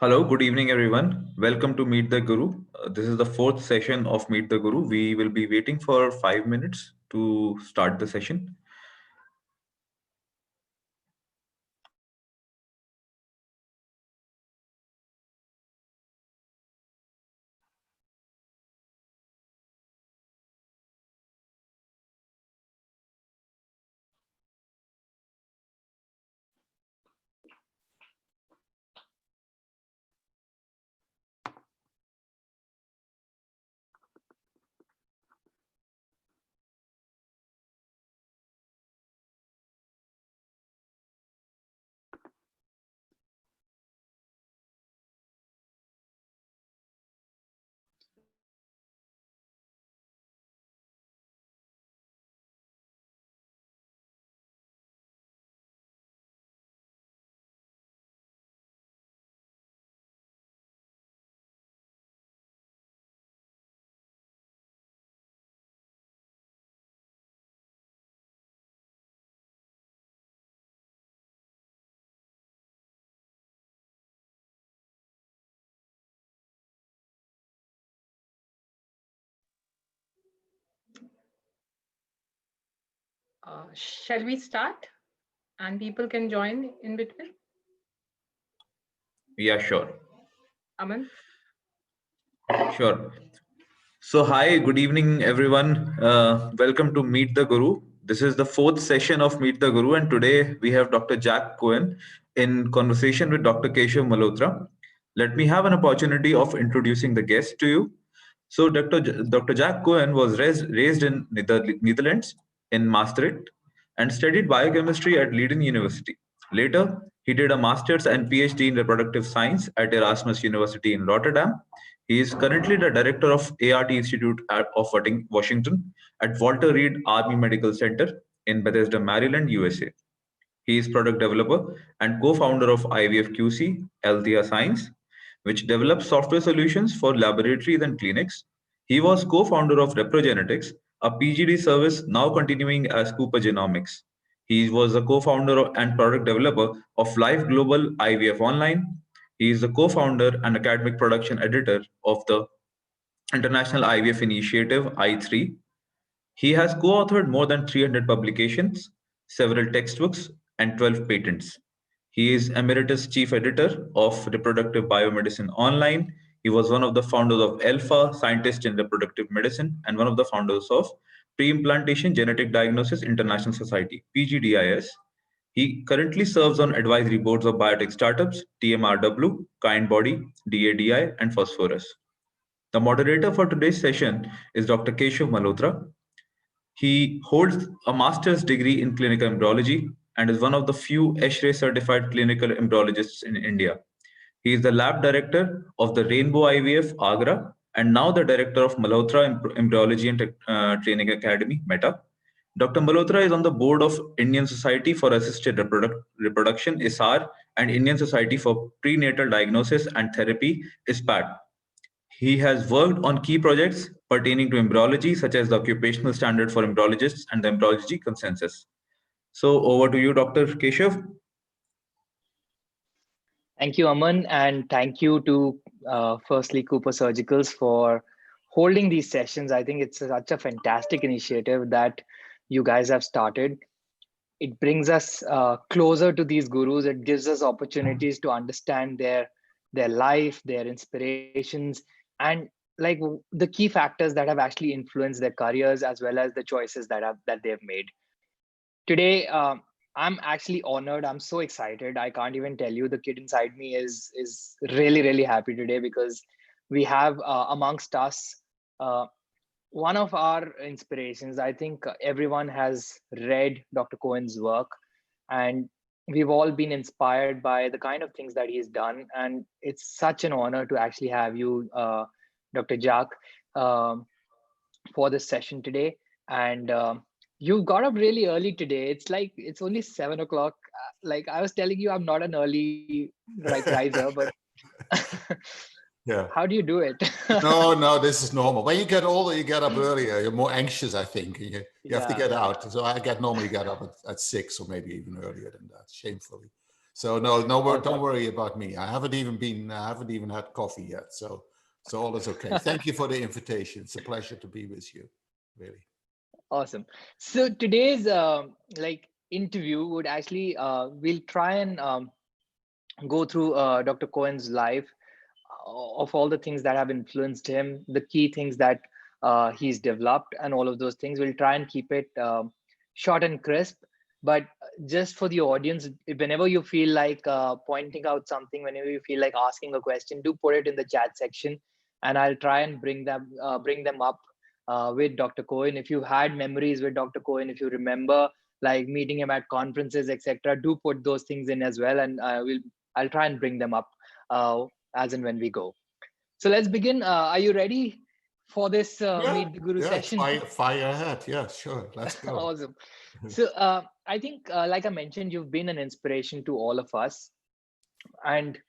Hello, good evening, everyone. Welcome to Meet the Guru. This is the fourth session of Meet the Guru. We will be waiting for 5 minutes to start the session. Shall we start? And people can join in between. Yeah, sure. Aman? Sure. So, hi, good evening, everyone. Welcome to Meet the Guru. This is the fourth session of Meet the Guru, and today we have Dr. Jacques Cohen in conversation with Dr. Keshav Malhotra. Let me have an opportunity of introducing the guest to you. So, Dr. Jacques Cohen was raised in Netherlands in Maastricht and studied biochemistry at Leiden University. Later, he did a master's and PhD in reproductive science at Erasmus University in Rotterdam. He is currently the director of ART Institute of Washington at Walter Reed Army Medical Center in Bethesda, Maryland, USA. He is product developer and co-founder of IVF QC, Althea Science, which develops software solutions for laboratories and clinics. He was co-founder of Reprogenetics, a PGD service now continuing as Cooper Genomics. He was the co-founder and product developer of Life Global IVF Online. He is the co-founder and academic production editor of the International IVF Initiative I3. He has co-authored more than 300 publications, several textbooks, and 12 patents. He is Emeritus Chief Editor of Reproductive Biomedicine Online. He was one of the founders of Alpha, Scientist in Reproductive Medicine, and one of the founders of Preimplantation Genetic Diagnosis International Society, PGDIS. He currently serves on advisory boards of biotech startups, TMRW, Kindbody, DADI, and Phosphorus. The moderator for today's session is Dr. Keshav Malhotra. He holds a master's degree in clinical embryology and is one of the few ESHRE certified clinical embryologists in India. He is the lab director of the Rainbow IVF Agra and now the director of Malhotra Embryology and Training Academy, META. Dr. Malhotra is on the board of Indian Society for Assisted Reproduction, ISAR, and Indian Society for Prenatal Diagnosis and Therapy, ISPAT. He has worked on key projects pertaining to embryology, such as the Occupational Standard for Embryologists and the Embryology Consensus. So over to you, Dr. Keshav. Thank you, Aman, and thank you to firstly Cooper Surgicals for holding these sessions. I think it's such a fantastic initiative that you guys have started. It brings us closer to these gurus. It gives us opportunities to understand their life, their inspirations, and like the key factors that have actually influenced their careers as well as the choices that they've made. Today, I'm actually honored. I'm so excited. I can't even tell you. The kid inside me is really happy today because we have amongst us one of our inspirations. I think everyone has read Dr. Cohen's work, and we've all been inspired by the kind of things that he's done. And it's such an honor to actually have you, Dr. Jacques, for this session today. And you got up really early today. It's only 7 o'clock. Like I was telling you, I'm not an early riser, but yeah. How do you do it? No, this is normal. When you get older, you get up earlier. You're more anxious, I think. You have to get out. So I normally get up at 6 or maybe even earlier than that, shamefully. So no, Awesome. don't worry about me. I haven't even had coffee yet. So all is okay. Thank you for the invitation. It's a pleasure to be with you, really. Awesome. So today's interview would actually we'll try and go through Dr. Cohen's life, of all the things that have influenced him, the key things that he's developed, and all of those things. We'll try and keep it short and crisp. But just for the audience, whenever you feel like pointing out something, whenever you feel like asking a question, do put it in the chat section, and I'll try and bring them up with Dr. Cohen. If you had memories with Dr. Cohen, if you remember like meeting him at conferences, etc., do put those things in as well, and I'll try and bring them up as and when we go. So let's begin. Are you ready for this Meet the Guru session? Fire ahead. Yeah, sure. Let's go. Awesome. So I think, like I mentioned, you've been an inspiration to all of us. And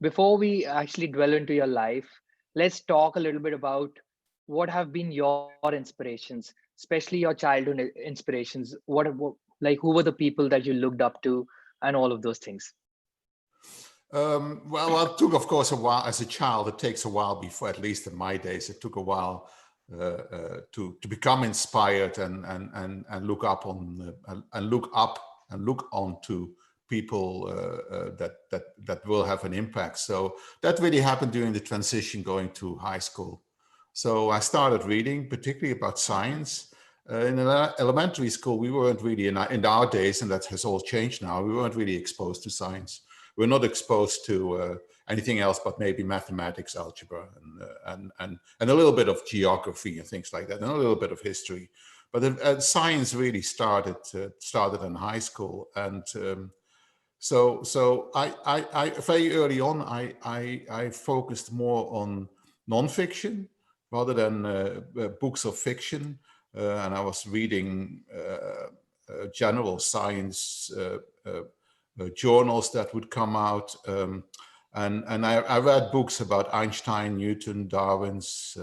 before we actually dwell into your life, let's talk a little bit about what have been your inspirations, especially your childhood inspirations. Like who were the people that you looked up to, and all of those things? Well, it took, of course, a while. As a child, it takes a while before, at least in my days, it took a while to become inspired and look up on and look onto people that will have an impact. So that really happened during the transition going to high school. So I started reading, particularly about science. In elementary school, we weren't really, in our days, and that has all changed now, we weren't really exposed to science. We're not exposed to anything else but maybe mathematics, algebra, and a little bit of geography and things like that, and a little bit of history. But science really started in high school, and so I very early on I focused more on nonfiction rather than books of fiction, and I was reading general science journals that would come out, and I read books about Einstein, Newton, Darwin's.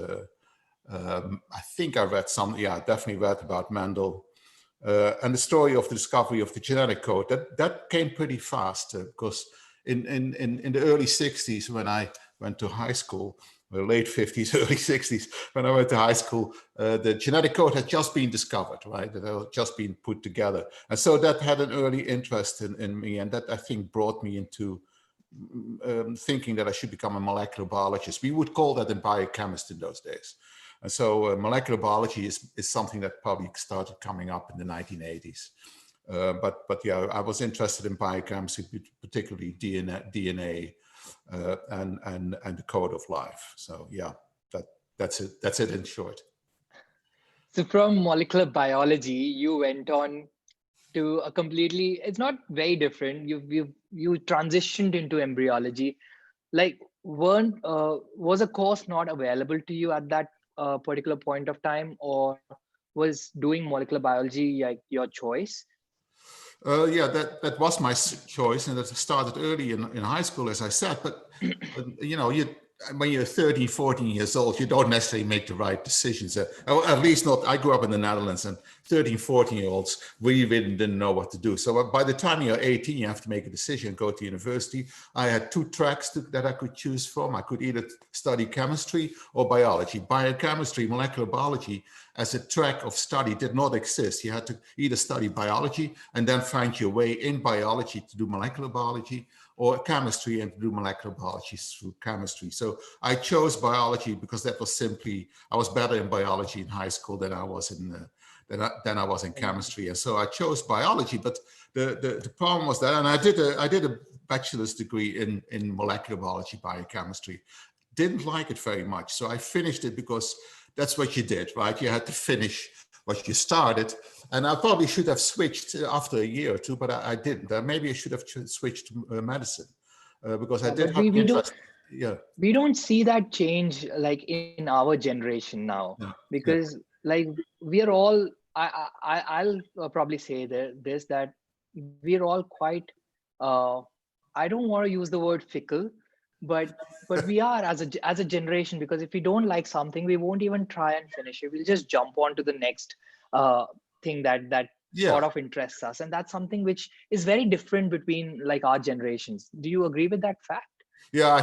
I think I read some. Yeah, definitely read about Mendel, and the story of the discovery of the genetic code. That came pretty fast because in the early '60s, when I went to high school, the late '50s, early '60s, when I went to high school, the genetic code had just been discovered, right? It had just been put together. And so that had an early interest in me. And that, I think, brought me into thinking that I should become a molecular biologist. We would call that a biochemist in those days. And so molecular biology is something that probably started coming up in the 1980s. But yeah, I was interested in biochemistry, particularly DNA. And the code of life. So yeah, that's it in short. So from molecular biology, you went on to a completely, it's not very different. You transitioned into embryology. Like was a course not available to you at that particular point of time, or was doing molecular biology like your choice? Yeah, that was my choice, and that started early in high school, as I said. But you know, when you're 13, 14 years old, you don't necessarily make the right decisions. At least not. I grew up in the Netherlands, and 13, 14-year-olds really didn't know what to do. So by the time you're 18, you have to make a decision, go to university. I had two tracks that I could choose from. I could either study chemistry or biology. Biochemistry, molecular biology, as a track of study did not exist. You had to either study biology and then find your way in biology to do molecular biology, or chemistry and to do molecular biology through chemistry. So I chose biology because that was simply, I was better in biology in high school than I was in chemistry. And so I chose biology, but the problem was that, and I did a bachelor's degree in molecular biology, biochemistry. Didn't like it very much. So I finished it because that's what you did, right? You had to finish what you started. And I probably should have switched after a year or two, but I didn't. Maybe I should have switched to medicine because I did have interest. Yeah. We don't see that change like in our generation now, because like we are all, I'll probably say that we're all quite, I don't want to use the word fickle, but we are as a generation, because if we don't like something, we won't even try and finish it. We'll just jump on to the next thing that sort of interests us, and that's something which is very different between like our generations. Do you agree with that fact? Yeah,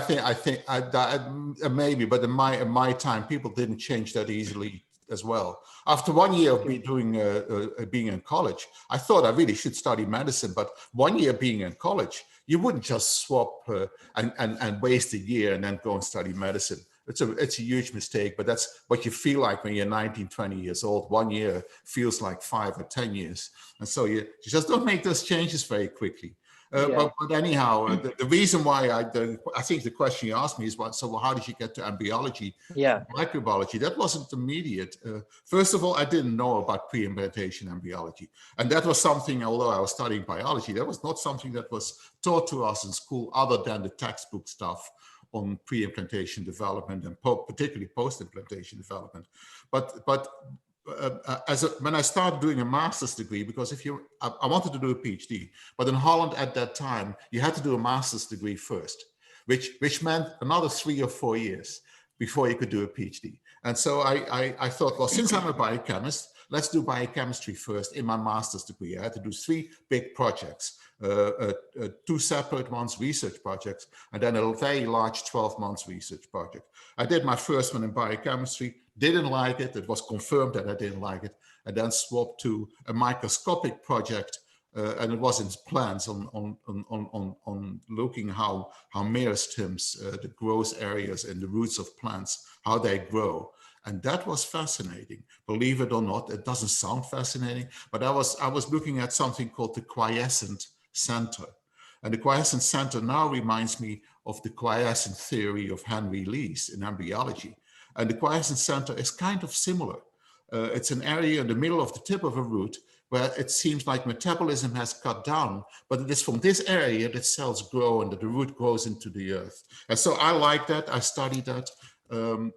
maybe, but in my time, people didn't change that easily as well. After 1 year of being in college, I thought I really should study medicine. But 1 year being in college, you wouldn't just swap and waste a year and then go and study medicine. It's a huge mistake, but that's what you feel like when you're 19, 20 years old. 1 year feels like 5 or 10 years. And so you just don't make those changes very quickly. But anyhow, the reason why I think the question you asked me is, so how did you get to embryology, microbiology? That wasn't immediate. First of all, I didn't know about pre-implantation embryology. And that was something, although I was studying biology, that was not something that was taught to us in school other than the textbook stuff on pre-implantation development and particularly post-implantation development. When I started doing a master's degree, because I wanted to do a PhD, but in Holland at that time, you had to do a master's degree first, which meant another 3 or 4 years before you could do a PhD. And so I thought, well, since I'm a biochemist, let's do biochemistry first in my master's degree. I had to do 3 big projects, 2 separate ones, research projects, and then a very large 12 months research project. I did my first one in biochemistry, didn't like it. It was confirmed that I didn't like it, and then swapped to a microscopic project, and it was in plants on looking how meristems, the growth areas in the roots of plants, how they grow. And that was fascinating. Believe it or not, it doesn't sound fascinating, but I was looking at something called the quiescent center. And the quiescent center now reminds me of the quiescent theory of Henry Lees in embryology. And the quiescent center is kind of similar. It's an area in the middle of the tip of a root where it seems like metabolism has cut down, but it is from this area that cells grow and that the root grows into the earth. And so I like that, I studied that. From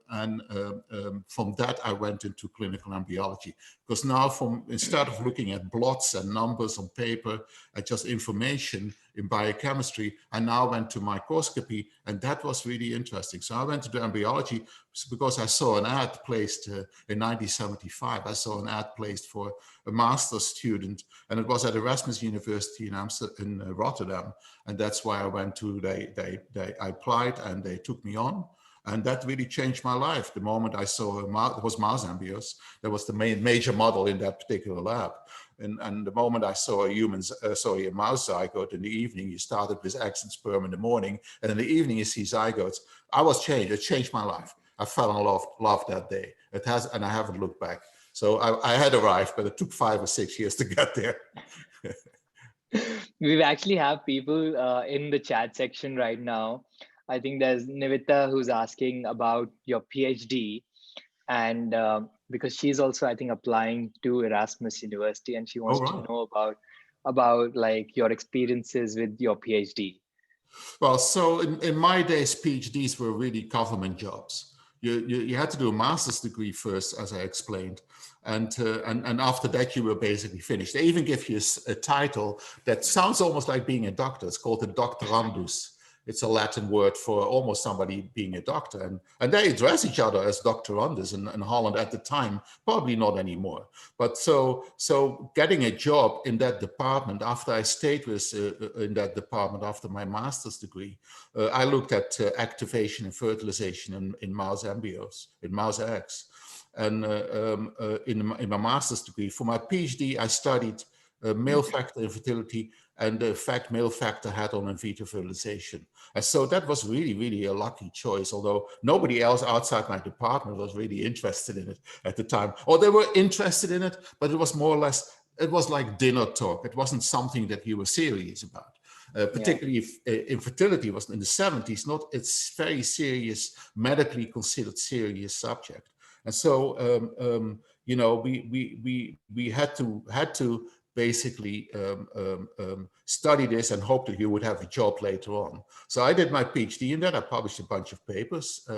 that, I went into clinical embryology, because now instead of looking at blots and numbers on paper and just information in biochemistry, I now went to microscopy, and that was really interesting. So I went to the embryology because I saw an ad placed in 1975. I saw an ad placed for a master's student, and it was at Erasmus University in Rotterdam, and that's why I went to. I applied, and they took me on. And that really changed my life. The moment I saw it was mouse embryos. That was the major model in that particular lab. And the moment I saw a mouse zygote in the evening, you started with eggs and sperm in the morning, and in the evening you see zygotes. I was changed. It changed my life. I fell in love that day. It has, and I haven't looked back. So I had arrived, but it took 5 or 6 years to get there. We actually have people in the chat section right now. I think there's Nivita who's asking about your PhD, and because she's also, I think, applying to Erasmus University, and she wants to know about like your experiences with your PhD. Well, so in my days, PhDs were really government jobs. You had to do a master's degree first, as I explained, and after that you were basically finished. They even give you a title that sounds almost like being a doctor. It's called a doctorandus. It's a Latin word for almost somebody being a doctor. And they address each other as doctorandus in Holland at the time, probably not anymore. But so getting a job in that department, after I stayed in that department after my master's degree, I looked at activation and fertilization in mouse embryos, in mouse eggs. And in my master's degree, for my PhD, I studied male factor infertility and the effect male factor had on in vitro fertilization. And so that was really, really a lucky choice, although nobody else outside my department was really interested in it at the time. Or they were interested in it, but it was more or less, it was like dinner talk. It wasn't something that you were serious about. Particularly if infertility was in the 70s, it's very serious, medically considered serious subject. And so, you know, we had to basically study this and hope that you would have a job later on. So I did my PhD in that. I published a bunch of papers.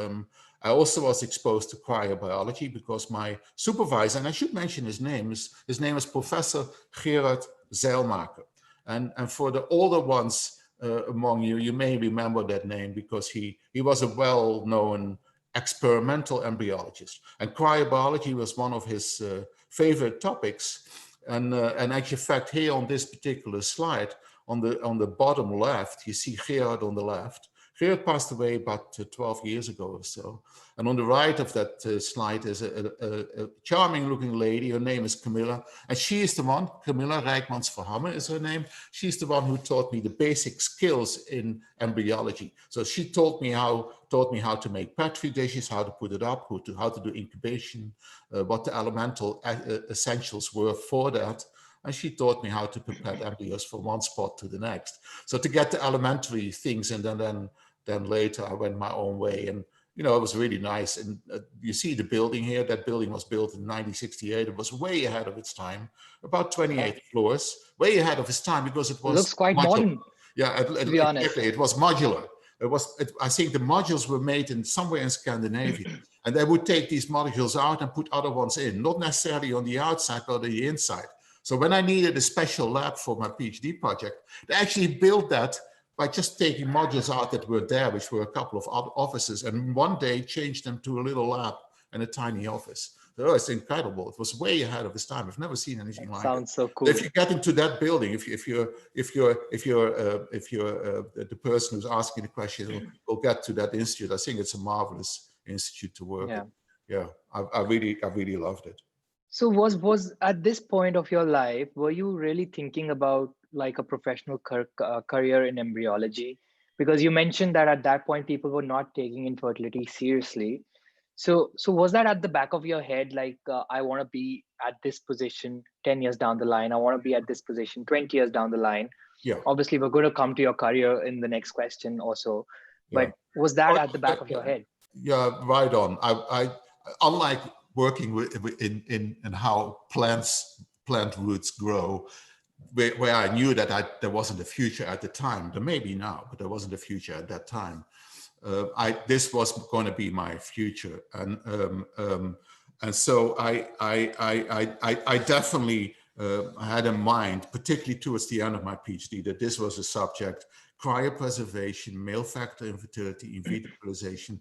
I also was exposed to cryobiology because my supervisor, and I should mention his name is Professor Gerard Zeilmaker. And for the older ones among you, you may remember that name because he was a well-known experimental embryologist. And cryobiology was one of his favorite topics. And actually, in fact, here on this particular slide, on the bottom left, you see Gerard on the left. Gerard passed away about 12 years ago or so. And on the right of that slide is a charming looking lady. Her name is Camilla. And she is the one, Camilla Rijkmans-Verhamme is her name. She's the one who taught me the basic skills in embryology. So she taught me how to make Petri dishes, how to put it up, how to do incubation, what the elemental essentials were for that. And she taught me how to prepare embryos from one spot to the next. So to get the elementary things, and then later I went my own way. And it was really nice. And you see the building here. That building was built in 1968. It was way ahead of its time, about 28 floors, way ahead of its time because it was looks quite modular. modern. Yeah, to be honest. exactly. It was modular. I think the modules were made in somewhere in Scandinavia, and they would take these modules out and put other ones in, not necessarily on the outside, but on the inside. So when I needed a special lab for my PhD project, they actually built that by just taking modules out that were there, which were a couple of offices, and one day changed them to a little lab and a tiny office. So it's incredible. It was way ahead of its time. I've never seen anything like it. Sounds so cool. If you get into that building, if you're the person who's asking the question, will get to that institute. I think it's a marvelous institute to work in. Yeah, I really loved it. So was at this point of your life, were you really thinking about like a professional career in embryology? Because you mentioned that at that point, people were not taking infertility seriously. So was that at the back of your head, like, I want to be at this position 10 years down the line, I want to be at this position 20 years down the line? Yeah. Obviously, we're going to come to your career in the next question also. But was that at the back of your head? Yeah, right on. I unlike working in how plant roots grow, where I knew that there wasn't a future at the time. There may be now, but there wasn't a future at that time. This was going to be my future, and so I definitely had in mind, particularly towards the end of my PhD, that this was a subject: cryopreservation, male factor infertility, in vitro fertilization.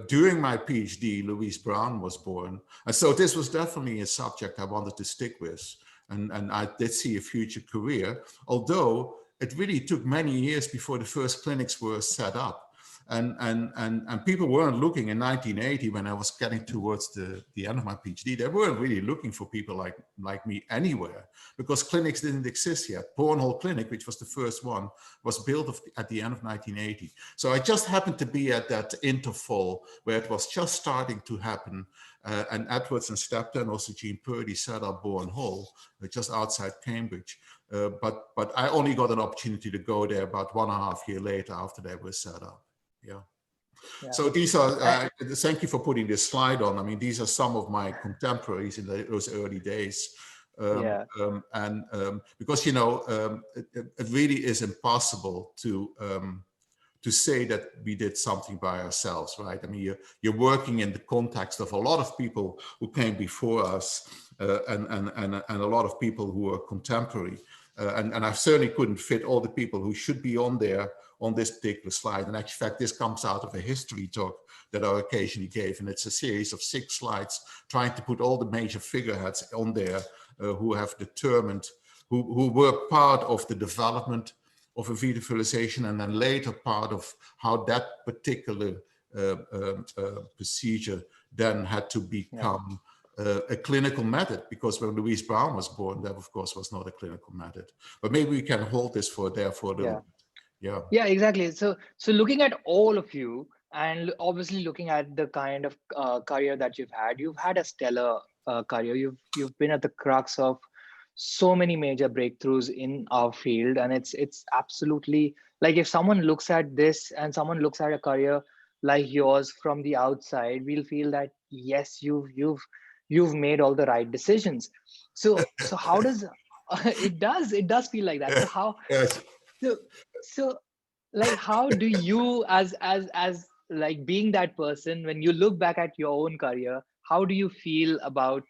During my PhD, Louise Brown was born, and so this was definitely a subject I wanted to stick with, and I did see a future career, although it really took many years before the first clinics were set up. And people weren't looking in 1980 when I was getting towards the end of my PhD. They weren't really looking for people like me anywhere, because clinics didn't exist yet. Bournehall Clinic, which was the first one, was built at the end of 1980. So I just happened to be at that interval where it was just starting to happen. And Edwards and Stepton, also Jean Purdy, set up Bournehall, just outside Cambridge. But I only got an opportunity to go there about 1.5 years later after they were set up. Yeah. So these are, thank you for putting this slide on. I mean, these are some of my contemporaries in those early days. Because, it really is impossible to say that we did something by ourselves, right? I mean, you're working in the context of a lot of people who came before us, and a lot of people who are contemporary. And I certainly couldn't fit all the people who should be on there on this particular slide. And actually, in fact, this comes out of a history talk that I occasionally gave. And it's a series of 6 slides trying to put all the major figureheads on there who have determined, who were part of the development of in vitro fertilization, and then later part of how that particular procedure then had to become a clinical method, because when Louise Brown was born, that of course was not a clinical method. But maybe we can hold this for a little bit. Yeah, exactly. So looking at all of you, and obviously looking at the kind of career that you've had a stellar career. You've been at the crux of so many major breakthroughs in our field, and it's absolutely like, if someone looks at this and someone looks at a career like yours from the outside, we'll feel that yes, you've made all the right decisions. So how does it does feel like that? So how so like, how do you as like being that person, when you look back at your own career, how do you feel about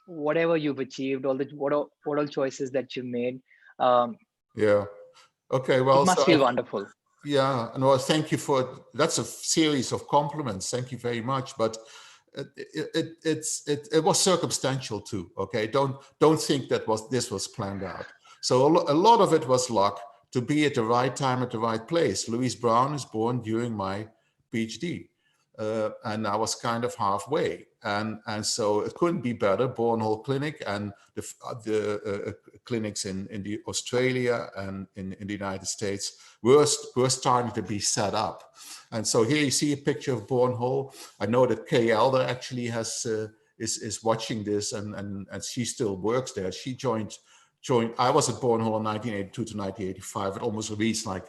whatever you've achieved, what all choices that you made? Okay, well, it must feel wonderful. Yeah, no, thank you that's a series of compliments. Thank you very much. But it was circumstantial too. Okay, don't think that this was planned out. So a lot of it was luck, to be at the right time at the right place. Louise Brown is born during my PhD, and I was kind of halfway, and so it couldn't be better. Bornhole Clinic and the clinics in the Australia and in the United States were starting to be set up. And so here you see a picture of Bornhole. I know that Kay Elder actually is watching this, and she still works there. She joined. I was at Bornhole in 1982 to 1985. It almost reads like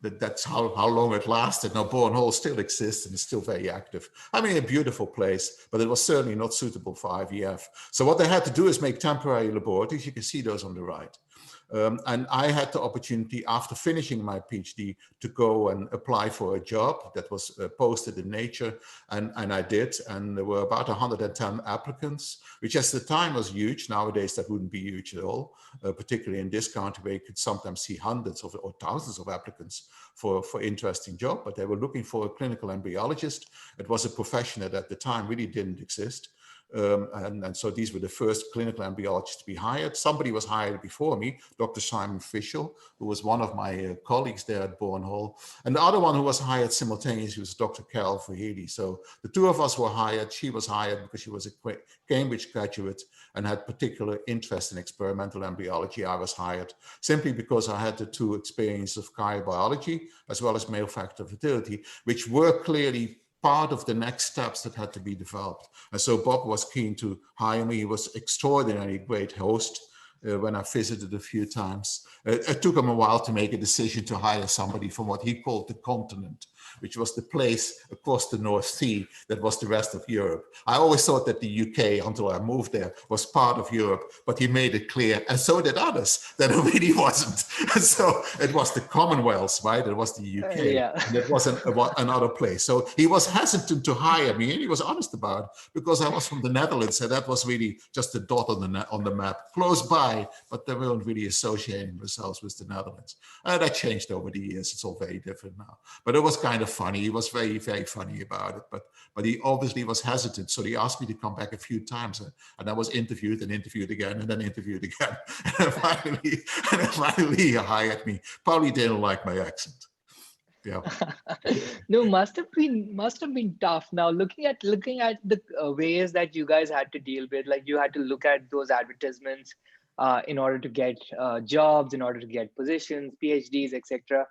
that's how long it lasted. Now Bornhole still exists and is still very active. I mean, a beautiful place, but it was certainly not suitable for IVF. So what they had to do is make temporary laboratories. You can see those on the right. And I had the opportunity, after finishing my PhD, to go and apply for a job that was posted in Nature, and I did. And there were about 110 applicants, which at the time was huge. Nowadays, that wouldn't be huge at all, particularly in this country where you could sometimes see hundreds or thousands of applicants for interesting job. But they were looking for a clinical embryologist. It was a profession that at the time really didn't exist. And so these were the first clinical embryologists to be hired. Somebody was hired before me, Dr. Simon Fischel, who was one of my colleagues there at Bornhole. And the other one who was hired simultaneously was Dr. Carol Verheely. So the two of us were hired. She was hired because she was a Cambridge graduate and had particular interest in experimental embryology. I was hired simply because I had the two experiences of cryobiology as well as male factor fertility, which were clearly part of the next steps that had to be developed. And so Bob was keen to hire me. He was extraordinarily great host when I visited a few times. It took him a while to make a decision to hire somebody from what he called the continent, which was the place across the North Sea that was the rest of Europe. I always thought that the UK, until I moved there, was part of Europe, but he made it clear, and so did others, that it really wasn't. And so it was the Commonwealth, right? It was the UK, and it wasn't another place. So he was hesitant to hire me, and he was honest about it, because I was from the Netherlands, and that was really just a dot on the map, close by, but they weren't really associating themselves with the Netherlands. That changed over the years. It's all very different now. But it was kind of funny. He was very, very funny about it. But he obviously was hesitant. So he asked me to come back a few times. And I was interviewed and interviewed again and then interviewed again. And finally he hired me. Probably didn't like my accent. Yeah. No, must have been tough. Now looking at the ways that you guys had to deal with, like you had to look at those advertisements in order to get jobs, in order to get positions, PhDs, etc.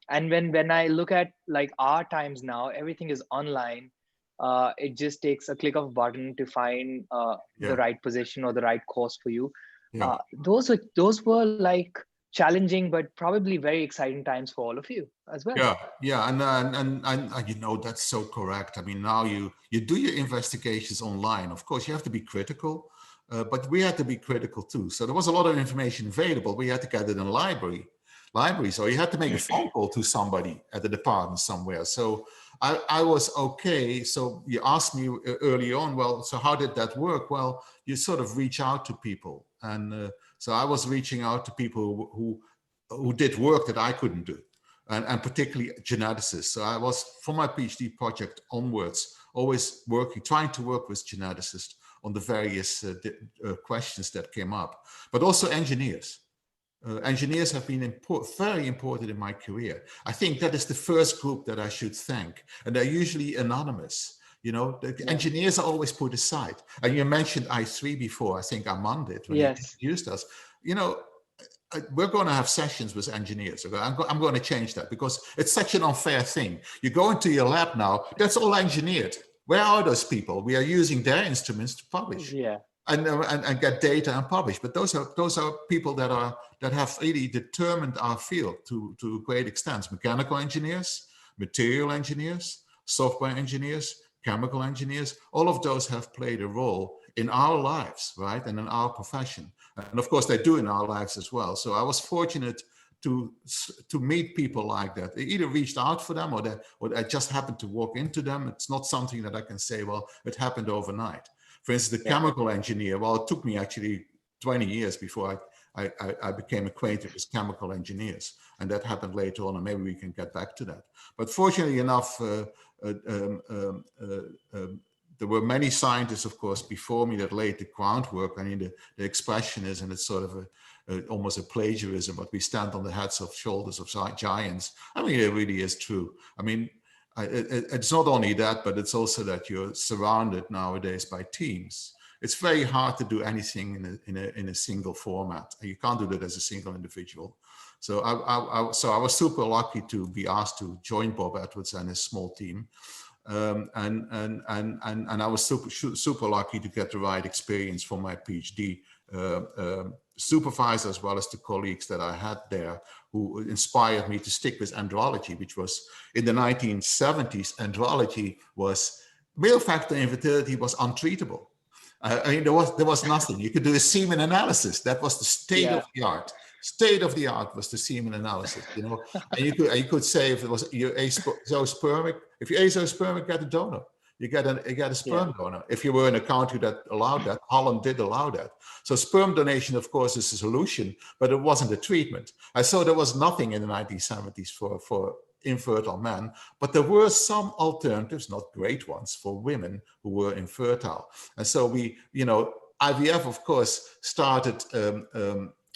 And when I look at like our times now, everything is online. It just takes a click of a button to find the right position or the right course for you. Yeah. Those were like challenging, but probably very exciting times for all of you as well. Yeah, and you know, that's so correct. I mean, now you do your investigations online. Of course, you have to be critical, but we had to be critical too. So there was a lot of information available. We had to get it in libraries, or you had to make a phone call to somebody at the department somewhere. So I was okay. So you asked me early on, well, so how did that work? Well, you sort of reach out to people, and so I was reaching out to people who did work that I couldn't do, and particularly geneticists. So I was, from my PhD project onwards, always trying to work with geneticists on the various questions that came up, but also engineers. Engineers have been very important in my career. I think that is the first group that I should thank, and they're usually anonymous. You know, the engineers are always put aside. And you mentioned I3 before. I think Armand did when he introduced us. You know, we're going to have sessions with engineers. I'm going to change that because it's such an unfair thing. You go into your lab now, that's all engineered. Where are those people? We are using their instruments to publish. And get data and publish. But those are people that have really determined our field to a great extent. Mechanical engineers, material engineers, software engineers, chemical engineers, all of those have played a role in our lives, right? And in our profession. And of course they do in our lives as well. So I was fortunate to meet people like that. They either reached out for them or I just happened to walk into them. It's not something that I can say, well, it happened overnight. For instance, the chemical engineer, well, it took me actually 20 years before I became acquainted with chemical engineers. And that happened later on, and maybe we can get back to that. But fortunately enough, there were many scientists, of course, before me that laid the groundwork. I mean, the expression is, and it's sort of almost a plagiarism, but we stand on the heads of shoulders of giants. I mean, it really is true. I mean, it's not only that, but it's also that you're surrounded nowadays by teams. It's very hard to do anything in a single format. You can't do that as a single individual. So I was super lucky to be asked to join Bob Edwards and his small team. And I was super lucky to get the right experience for my PhD supervisor, as well as the colleagues that I had there, who inspired me to stick with embryology, which was in the 1970s. Embryology was, male factor infertility was untreatable. I mean, there was nothing. You could do a semen analysis. That was the state of the art. State of the art was the semen analysis, you know. And you could say if it was you're azoospermic, if you're azoospermic, get a donor. You get a sperm donor. If you were in a country that allowed that, Holland did allow that. So sperm donation, of course, is a solution, but it wasn't a treatment. I saw there was nothing in the 1970s for infertile men, but there were some alternatives, not great ones, for women who were infertile. And so we, you know, IVF, of course, started.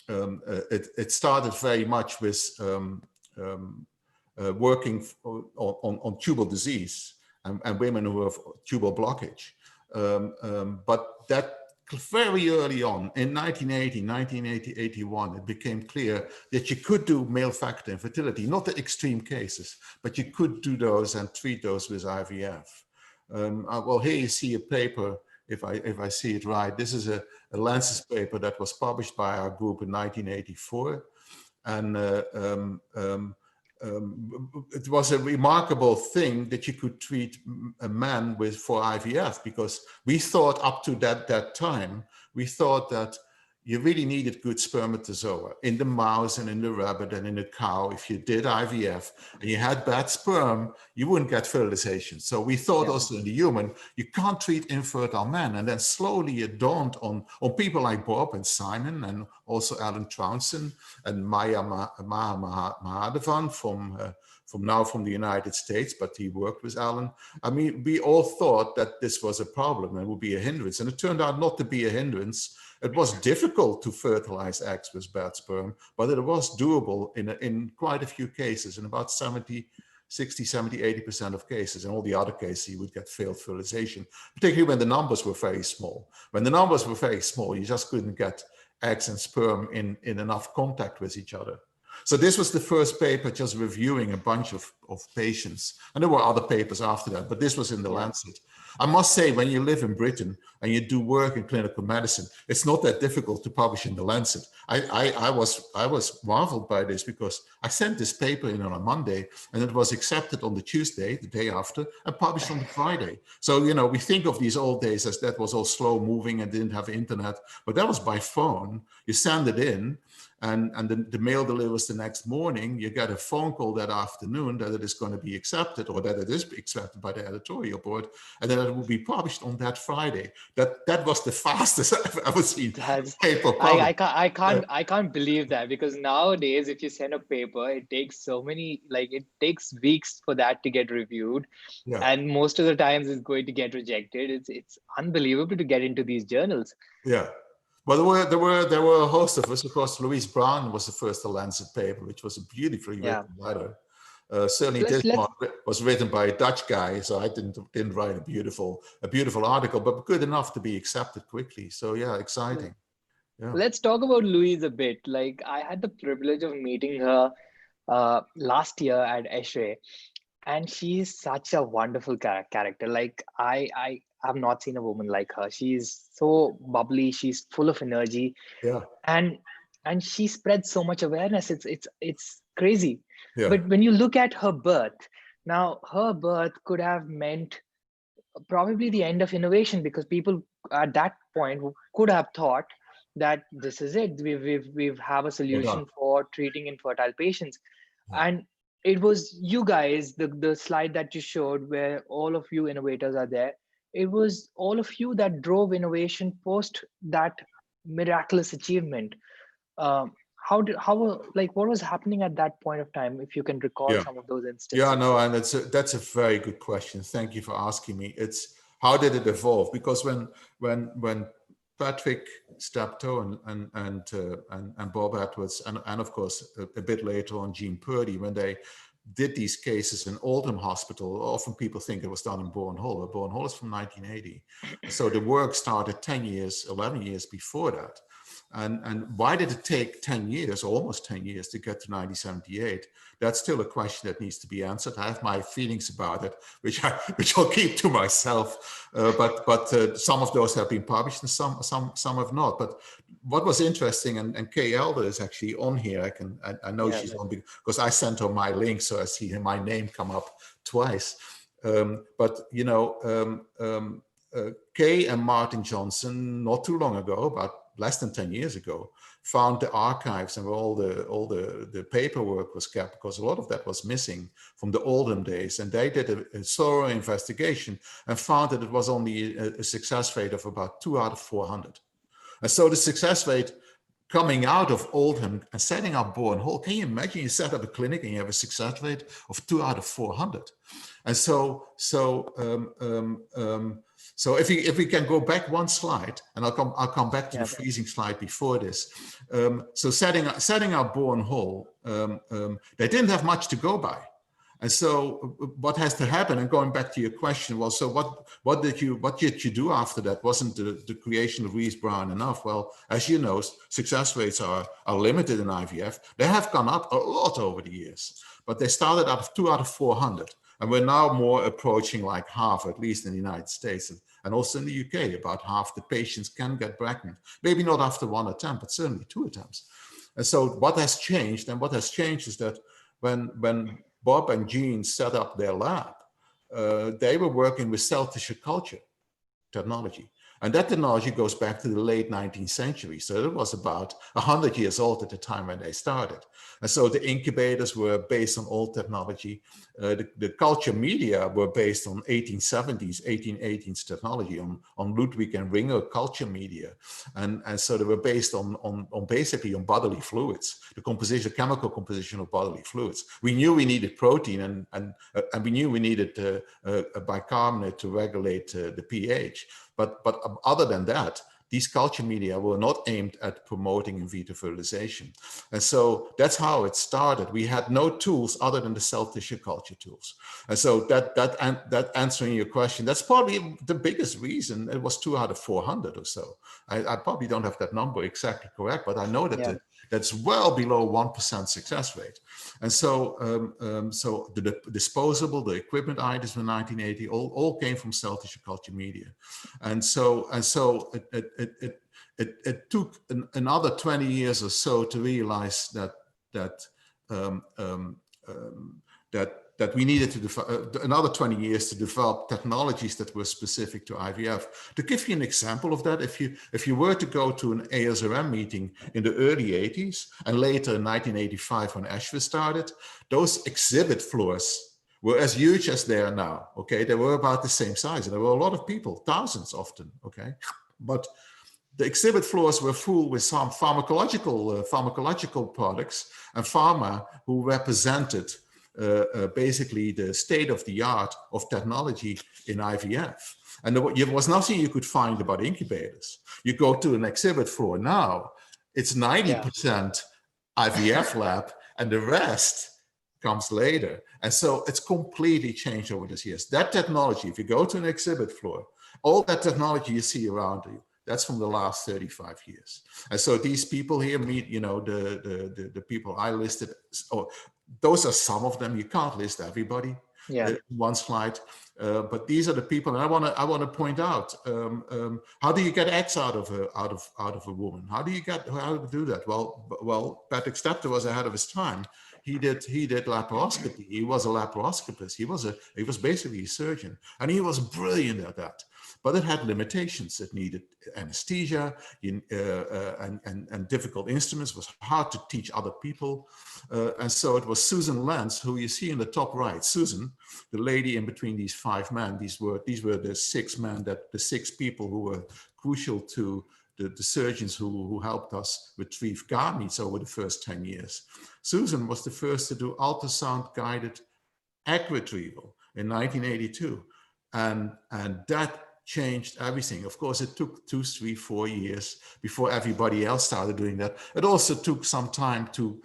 It started very much with working on tubal disease and women who have tubal blockage. But that very early on, in 1980, 1981, it became clear that you could do male factor infertility, not the extreme cases, but you could do those and treat those with IVF. Well, here you see a paper, if I see it right. This is a Lancet paper that was published by our group in 1984. And it was a remarkable thing that you could treat a man for IVF, because we thought up to that time, we thought that you really needed good spermatozoa in the mouse and in the rabbit and in the cow. If you did IVF and you had bad sperm, you wouldn't get fertilization. So we thought also in the human, you can't treat infertile men. And then slowly it dawned on people like Bob and Simon, and also Alan Trounson and Maya Mahadevan from the United States, but he worked with Alan. I mean, we all thought that this was a problem and would be a hindrance. And it turned out not to be a hindrance. It was difficult to fertilize eggs with bad sperm, but it was doable in quite a few cases, in about 60, 70, 80% of cases. In all the other cases, you would get failed fertilization, particularly when the numbers were very small. When the numbers were very small, you just couldn't get eggs and sperm in enough contact with each other. So this was the first paper, just reviewing a bunch of patients. And there were other papers after that, but this was in the Lancet. I must say, when you live in Britain and you do work in clinical medicine, it's not that difficult to publish in the Lancet. I was marveled by this, because I sent this paper in on a Monday and it was accepted on the Tuesday, the day after, and published on the Friday. So, you know, we think of these old days as that was all slow moving and didn't have internet, but that was by phone. You send it in, and the mail delivers the next morning. You get a phone call that afternoon that it is going to be accepted, or that it is accepted by the editorial board, and then it will be published on that Friday. That was the fastest I've ever seen paper published. I can't believe that, because nowadays, if you send a paper, it takes it takes weeks for that to get reviewed, and most of the times it's going to get rejected. It's unbelievable to get into these journals. Yeah. Well, there were a host of us. Of course, Louise Brown was the first Lancet paper, which was a beautifully written letter. Certainly, this one was written by a Dutch guy, so I didn't write a beautiful article, but good enough to be accepted quickly. So yeah, exciting. Yeah. Let's talk about Louise a bit. Like, I had the privilege of meeting her last year at Eshe, and she's such a wonderful character. Like, I have not seen a woman like her. She's so bubbly. She's full of energy. Yeah. And she spreads so much awareness. It's crazy. Yeah. But when you look at her birth, now her birth could have meant probably the end of innovation, because people at that point could have thought that this is it. We've have a solution for treating infertile patients. And it was you guys, the slide that you showed where all of you innovators are there. It was all of you that drove innovation post that miraculous achievement. What was happening at that point of time, if you can recall some of those instances? Yeah, no, and that's a very good question. Thank you for asking me. how did it evolve? Because when Patrick Steptoe and Bob Edwards and of course a bit later on Jean Purdy, when they did these cases in Oldham Hospital, often people think it was done in Bourne Hall. But Bourne Hall is from 1980. So the work started 10 years, 11 years before that. And why did it take 10 years, almost 10 years, to get to 1978? That's still a question that needs to be answered. I have my feelings about it, which I'll keep to myself. But some of those have been published and some have not. But what was interesting, and Kay Elder is actually on here. I know she's on because I sent her my link, so I see my name come up twice. But you know, Kay and Martin Johnson, not too long ago, about less than 10 years ago, found the archives and where all the paperwork was kept, because a lot of that was missing from the olden days. And they did a thorough investigation and found that it was only a success rate of about 2 out of 400. And so the success rate coming out of Oldham and setting up Bourne Hall, can you imagine you set up a clinic and you have a success rate of 2 out of 400? And so if we can go back one slide, and I'll come back to the freezing slide before this. So setting up Bourne Hall, they didn't have much to go by. And so what has to happen, and going back to your question, well, so what did you do after that? Wasn't the creation of Rees Brown enough? Well, as you know, success rates are limited in IVF. They have gone up a lot over the years, but they started out of 2 out of 400. And we're now more approaching like half, at least in the United States and also in the UK, about half the patients can get pregnant. Maybe not after 1 attempt, but certainly 2 attempts. And so what has changed? And what has changed is that when Bob and Jean set up their lab, they were working with cell tissue culture technology. And that technology goes back to the late 19th century. So it was about 100 years old at the time when they started. And so the incubators were based on old technology. The culture media were based on 1870s, 1880s technology, on Ludwig and Ringer culture media. And so they were based on basically on bodily fluids, the chemical composition of bodily fluids. We knew we needed protein and we knew we needed a bicarbonate to regulate the pH. But other than that, these culture media were not aimed at promoting in vitro fertilization. And so that's how it started. We had no tools other than the cell tissue culture tools. And so that answering your question, that's probably the biggest reason. It was 2 out of 400 or so. I probably don't have that number exactly correct, but I know that that's well below 1% success rate. And so, so the disposable, the equipment items from 1980 all came from cell tissue culture media. And so it took another 20 years or so to realize that we needed to another 20 years to develop technologies that were specific to IVF. To give you an example of that, if you were to go to an ASRM meeting in the early 80s and later in 1985 when ASHVA started, those exhibit floors were as huge as they are now, okay? They were about the same size, and there were a lot of people, thousands often, okay? But the exhibit floors were full with some pharmacological products and pharma who represented basically the state of the art of technology in IVF. And there was nothing you could find about incubators. You go to an exhibit floor now, it's 90% IVF lab, and the rest comes later. And so it's completely changed over these years. That technology, if you go to an exhibit floor, all that technology you see around you, that's from the last 35 years. And so these people here meet, you know, the people I listed. Oh, those are some of them. You can't list everybody. One slide, but these are the people. And I want to point out, how do you get eggs out of a woman? How do you do that? Well, Patrick Steptoe was ahead of his time. He did laparoscopy. He was a laparoscopist. He was basically a surgeon, and he was brilliant at that. But it had limitations. It needed anesthesia and difficult instruments. It was hard to teach other people. And so it was Susan Lentz, who you see in the top right. Susan, the lady in between these 5 men, these were the 6 men, the 6 people who were crucial to the surgeons who helped us retrieve gametes over the first 10 years. Susan was the first to do ultrasound-guided egg retrieval in 1982. And that changed everything. Of course, it took 2, 3, 4 years before everybody else started doing that. It also took some time to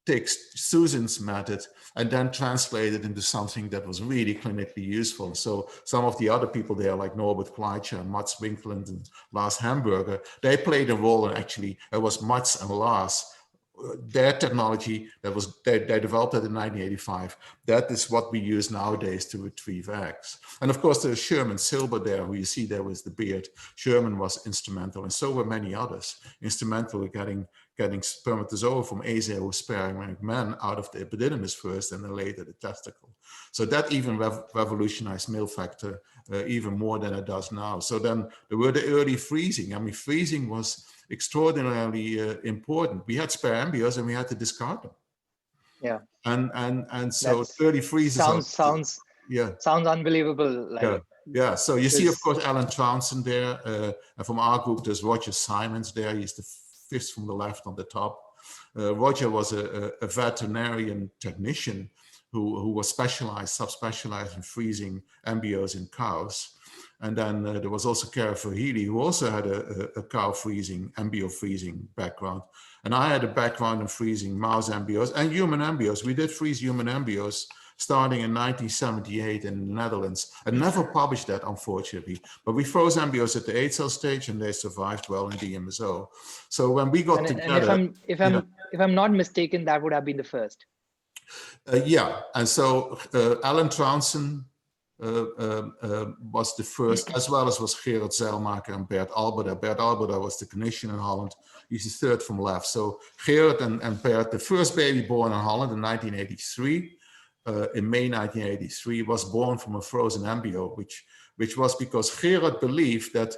take Susan's method and then translate it into something that was really clinically useful. So some of the other people there, like Norbert Gleicher, Mats Winkland, and Lars Hamburger, they played a role. And actually, it was Mats and Lars, their technology that was they developed it in 1985. That is what we use nowadays to retrieve eggs. And of course, there's Sherman Silber there, who you see there with the beard. Sherman was instrumental, and so were many others, instrumental in getting spermatozoa from aseo-sparing men out of the epididymis first, and then later the testicle. So that even revolutionized male factor even more than it does now. So then there were the early freezing. I mean, freezing was extraordinarily important. We had spare embryos and we had to discard them. Yeah. And so That's, early freezes sounds unbelievable. Like, yeah. So you see, of course, Alan Troughton there, and from our group, there's Roger Simons there. He's the fifth from the left on the top. Roger was a veterinarian technician who was subspecialized in freezing embryos in cows. And then there was also Kerry Healy, who also had a cow freezing, embryo freezing background. And I had a background in freezing mouse embryos and human embryos. We did freeze human embryos starting in 1978 in the Netherlands. I never published that, unfortunately, but we froze embryos at the 8-cell stage and they survived well in DMSO. So when we got together— And if I'm not mistaken, that would have been the first. Yeah, and so Alan Troughton was the first, as well as was Gerard Zeilmaker and Bert Alberda. Bert Alberda was the clinician in Holland. He's the third from left. So Gerard and Bert, the first baby born in Holland in 1983, in May 1983, was born from a frozen embryo, which was because Gerard believed that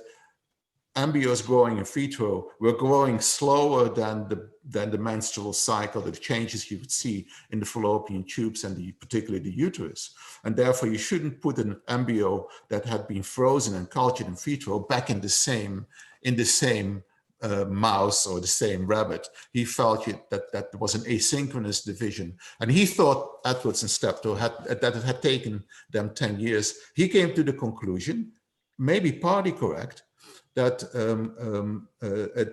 embryos growing in vitro were growing slower than the menstrual cycle, the changes you would see in the fallopian tubes and particularly the uterus. And therefore you shouldn't put an embryo that had been frozen and cultured in vitro back in the same mouse or the same rabbit. He felt that was an asynchronous division. And he thought, Edwards and Steptoe, that it had taken them 10 years. He came to the conclusion, maybe partly correct, that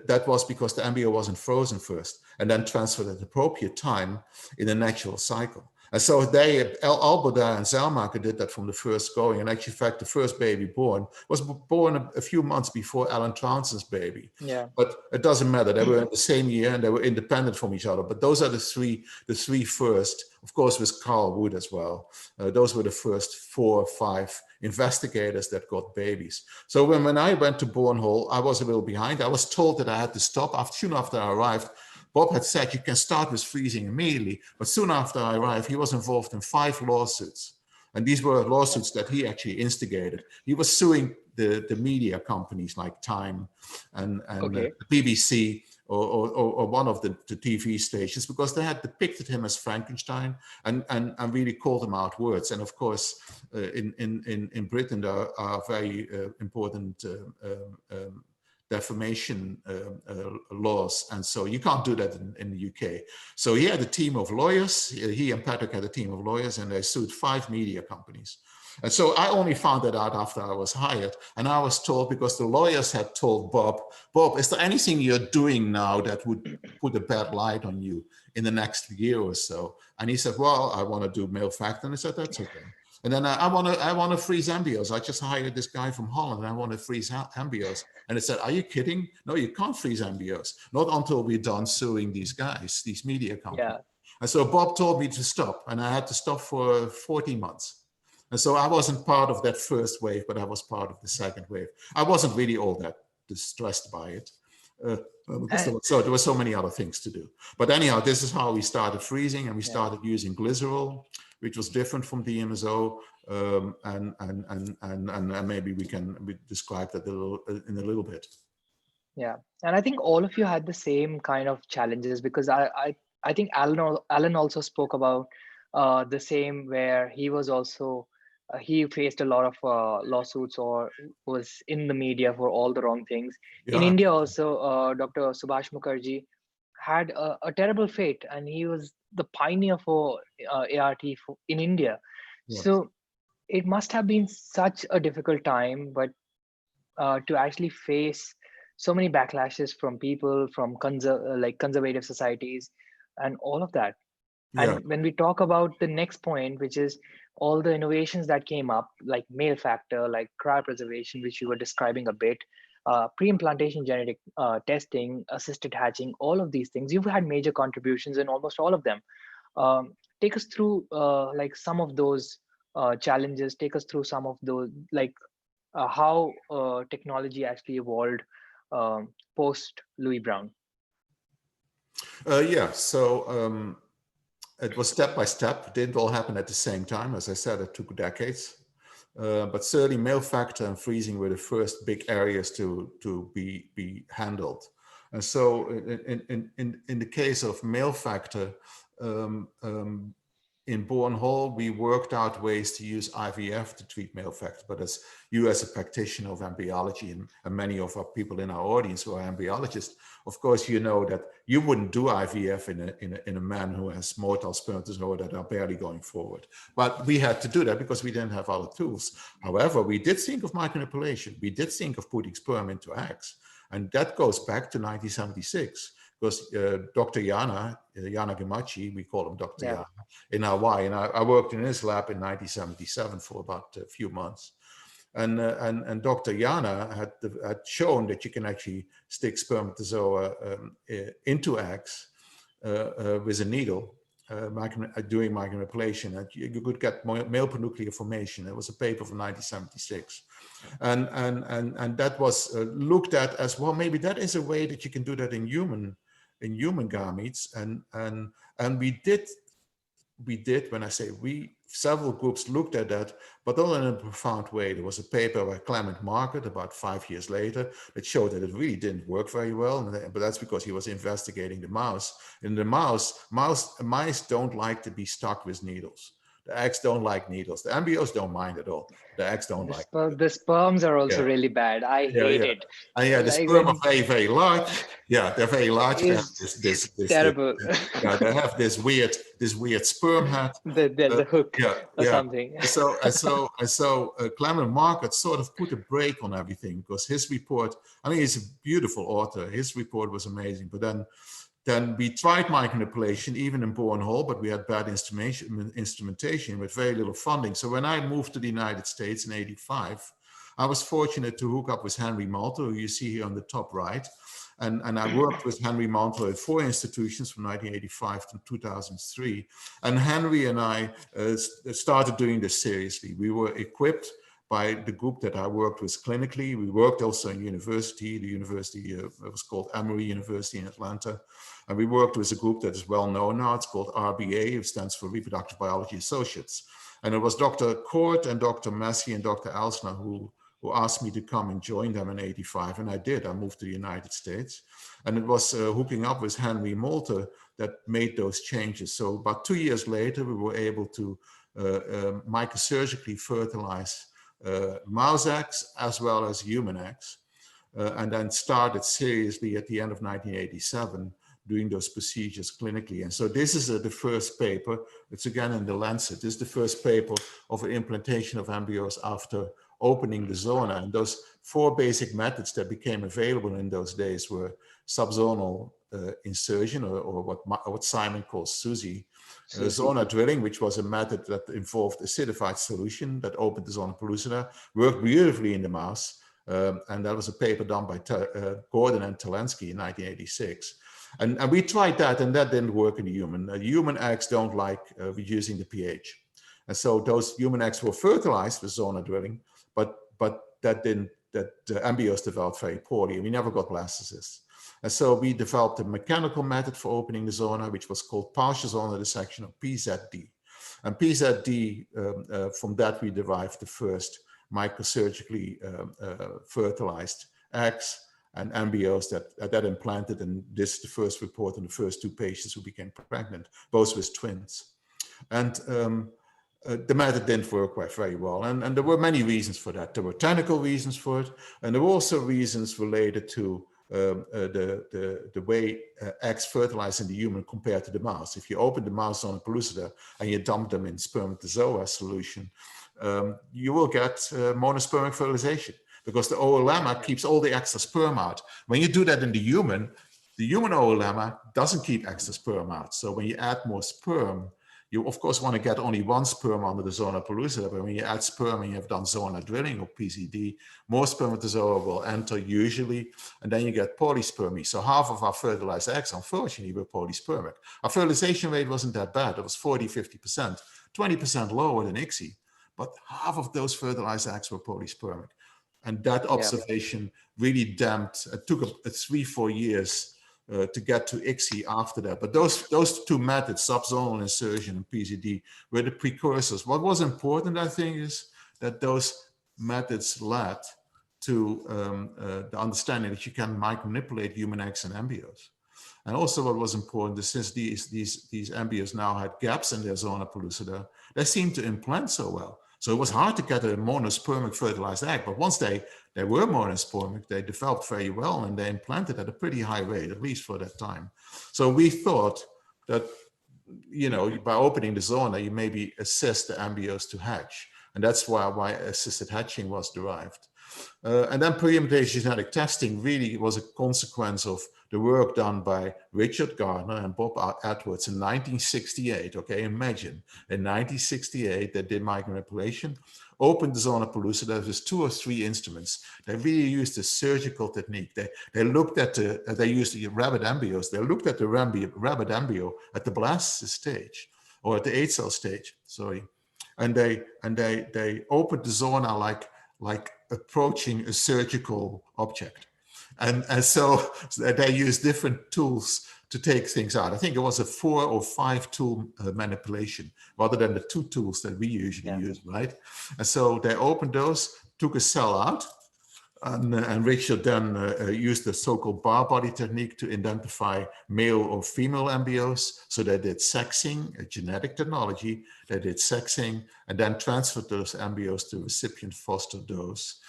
that was because the embryo wasn't frozen first and then transferred at the appropriate time in a natural cycle. And so Alberda and Zeilmaker did that from the first going. And actually, in fact, the first baby born was born a few months before Alan Troughton's baby. Yeah. But it doesn't matter. They were in the same year and they were independent from each other. But those are the three first, of course, with Carl Wood as well. Those were the first 4 or 5 investigators that got babies. So when I went to Bornholm, I was a little behind. I was told that I had to stop. Soon after I arrived, Bob had said you can start with freezing immediately. But soon after I arrived, he was involved in 5 lawsuits. And these were lawsuits that he actually instigated. He was suing the media companies like Time and the BBC or one of the TV stations, because they had depicted him as Frankenstein and really called him out words. And of course, in Britain, there are very important defamation laws. And so you can't do that in the UK. So he had a team of lawyers. He and Patrick had a team of lawyers, and they sued 5 media companies. And so I only found that out after I was hired. And I was told, because the lawyers had told Bob, is there anything you're doing now that would put a bad light on you in the next year or so? And he said, well, I want to do male factor. And I said, that's okay. And then I want to freeze embryos. I just hired this guy from Holland, and I want to freeze embryos. And I said, are you kidding? No, you can't freeze embryos. Not until we're done suing these guys, these media companies. Yeah. And so Bob told me to stop, and I had to stop for 14 months. And so I wasn't part of that first wave, but I was part of the second wave. I wasn't really all that distressed by it, because there were so many other things to do. But anyhow, this is how we started freezing, and we started using glycerol, which was different from DMSO, and maybe we describe that in a little bit. Yeah, and I think all of you had the same kind of challenges, because I think Alan also spoke about the same, where he was also he faced a lot of lawsuits or was in the media for all the wrong things. Yeah. In India also, Dr. Subhash Mukherjee had a terrible fate, and he was the pioneer for ART in India. Yes. So it must have been such a difficult time, but to actually face so many backlashes from people, from conservative societies, and all of that. Yeah. And when we talk about the next point, which is all the innovations that came up, like male factor, like cryopreservation, which you were describing a bit, pre-implantation genetic testing, assisted hatching, all of these things, you've had major contributions in almost all of them. Take us through like some of those challenges. Take us through some of those, like how technology actually evolved post Louis Brown. Yeah. So it was step by step. It didn't all happen at the same time. As I said, it took decades. But certainly male factor and freezing were the first big areas to be handled. And so in the case of male factor, in Bourne Hall, we worked out ways to use IVF to treat male factor. But as you as a practitioner of embryology and many of our people in our audience who are embryologists, of course, you know that you wouldn't do IVF in a man who has motile spermatozoa that are barely going forward. But we had to do that because we didn't have other tools. However, we did think of micromanipulation. We did think of putting sperm into eggs. And that goes back to 1976. Because Dr. Jana Gemachi, we call him Dr. Jana, in Hawaii, and I worked in his lab in 1977 for about a few months. And Dr. Jana had shown that you can actually stick spermatozoa into eggs with a needle doing micromanipulation, and you could get male penuclear formation. It was a paper from 1976. And that was looked at as, well, maybe that is a way that you can do that in human gametes, and we did, when I say we, several groups looked at that, but not in a profound way. There was a paper by Clement Market about 5 years later that showed that it really didn't work very well, but that's because he was investigating the mouse. In the mice don't like to be stuck with needles. The eggs don't like needles. The embryos don't mind at all. The eggs don't like it. The sperms are also really bad. I hate it. And the Like sperm are very, very large. Yeah, they're very large. They have this terrible. They have this weird sperm head. The hook or something. So Clement Market sort of put a brake on everything, because his report, I mean, he's a beautiful author. His report was amazing. But then we tried micromanipulation, even in Bourne Hall, but we had bad instrumentation with very little funding. So when I moved to the United States in '85, I was fortunate to hook up with Henry Malter, who you see here on the top right. And I worked with Henry Malter at 4 institutions from 1985 to 2003. And Henry and I started doing this seriously. We were equipped by the group that I worked with clinically. We worked also in university. The university was called Emory University in Atlanta. And we worked with a group that is well known now. It's called RBA, it stands for Reproductive Biology Associates. And it was Dr. Court and Dr. Massey and Dr. Elsner who asked me to come and join them in '85. And I did. I moved to the United States. And it was hooking up with Henry Malter that made those changes. So about 2 years later, we were able to microsurgically fertilize mouse eggs as well as human eggs, and then started seriously at the end of 1987 doing those procedures clinically. And so this is the first paper. It's again in the Lancet. This is the first paper of an implantation of embryos after opening the zona. And those 4 basic methods that became available in those days were subzonal insertion, or what Simon calls SUSI, zona drilling, which was a method that involved acidified solution that opened the zona pellucida, worked beautifully in the mouse. And that was a paper done by Gordon and Telensky in 1986. And we tried that, and that didn't work in the human. Human eggs don't like reducing the pH. And so those human eggs were fertilized with zona drilling, but the embryos developed very poorly, and we never got blastocysts. And so we developed a mechanical method for opening the zona, which was called partial zona dissection, or PZD. And PZD, from that we derived the first microsurgically fertilized eggs and embryos that implanted. And this is the first report on the first 2 patients who became pregnant, both with twins. And the method didn't work quite very well. And there were many reasons for that. There were technical reasons for it. And there were also reasons related to the way eggs fertilize in the human compared to the mouse. If you open the mouse zona pellucida and you dump them in spermatozoa solution, you will get monospermic fertilization. because the oolemma keeps all the extra sperm out. When you do that in the human oolemma doesn't keep extra sperm out. So when you add more sperm, you of course want to get only one sperm under the zona pellucida, but when you add sperm and you have done zona drilling or PCD, more spermatozoa will enter usually, and then you get polyspermy. So half of our fertilized eggs, unfortunately, were polyspermic. Our fertilization rate wasn't that bad. It was 40, 50%, 20% lower than ICSI, but half of those fertilized eggs were polyspermic. And that observation really damped, it took 3-4 years to get to ICSI after that. But those two methods, subzonal insertion and PCD, were the precursors. What was important, I think, is that those methods led to the understanding that you can manipulate human eggs and embryos. And also what was important is since these embryos now had gaps in their zona pellucida, they seemed to implant so well. So it was hard to get a monospermic fertilized egg, but once they were monospermic, they developed very well and they implanted at a pretty high rate, at least for that time. So we thought that, you know, by opening the zona, you maybe assist the embryos to hatch. And that's why assisted hatching was derived. And then pre-implantation genetic testing really was a consequence of the work done by Richard Gardner and Bob Edwards in 1968. Okay, imagine in 1968 they did micromanipulation, opened the zona pellucida with 2 or 3 instruments. They really used a surgical technique. They looked at they used the rabbit embryos. They looked at the rabbit embryo at the blastocyst stage or at the 8-cell stage. Sorry, and they opened the zona like approaching a surgical object. And so they use different tools to take things out. I think it was a 4 or 5 tool manipulation rather than the 2 tools that we usually use, right? And so they opened those, took a cell out, and Richard then used the so-called bar body technique to identify male or female embryos. So they did sexing, a genetic technology. They did sexing and then transferred those embryos to recipient foster those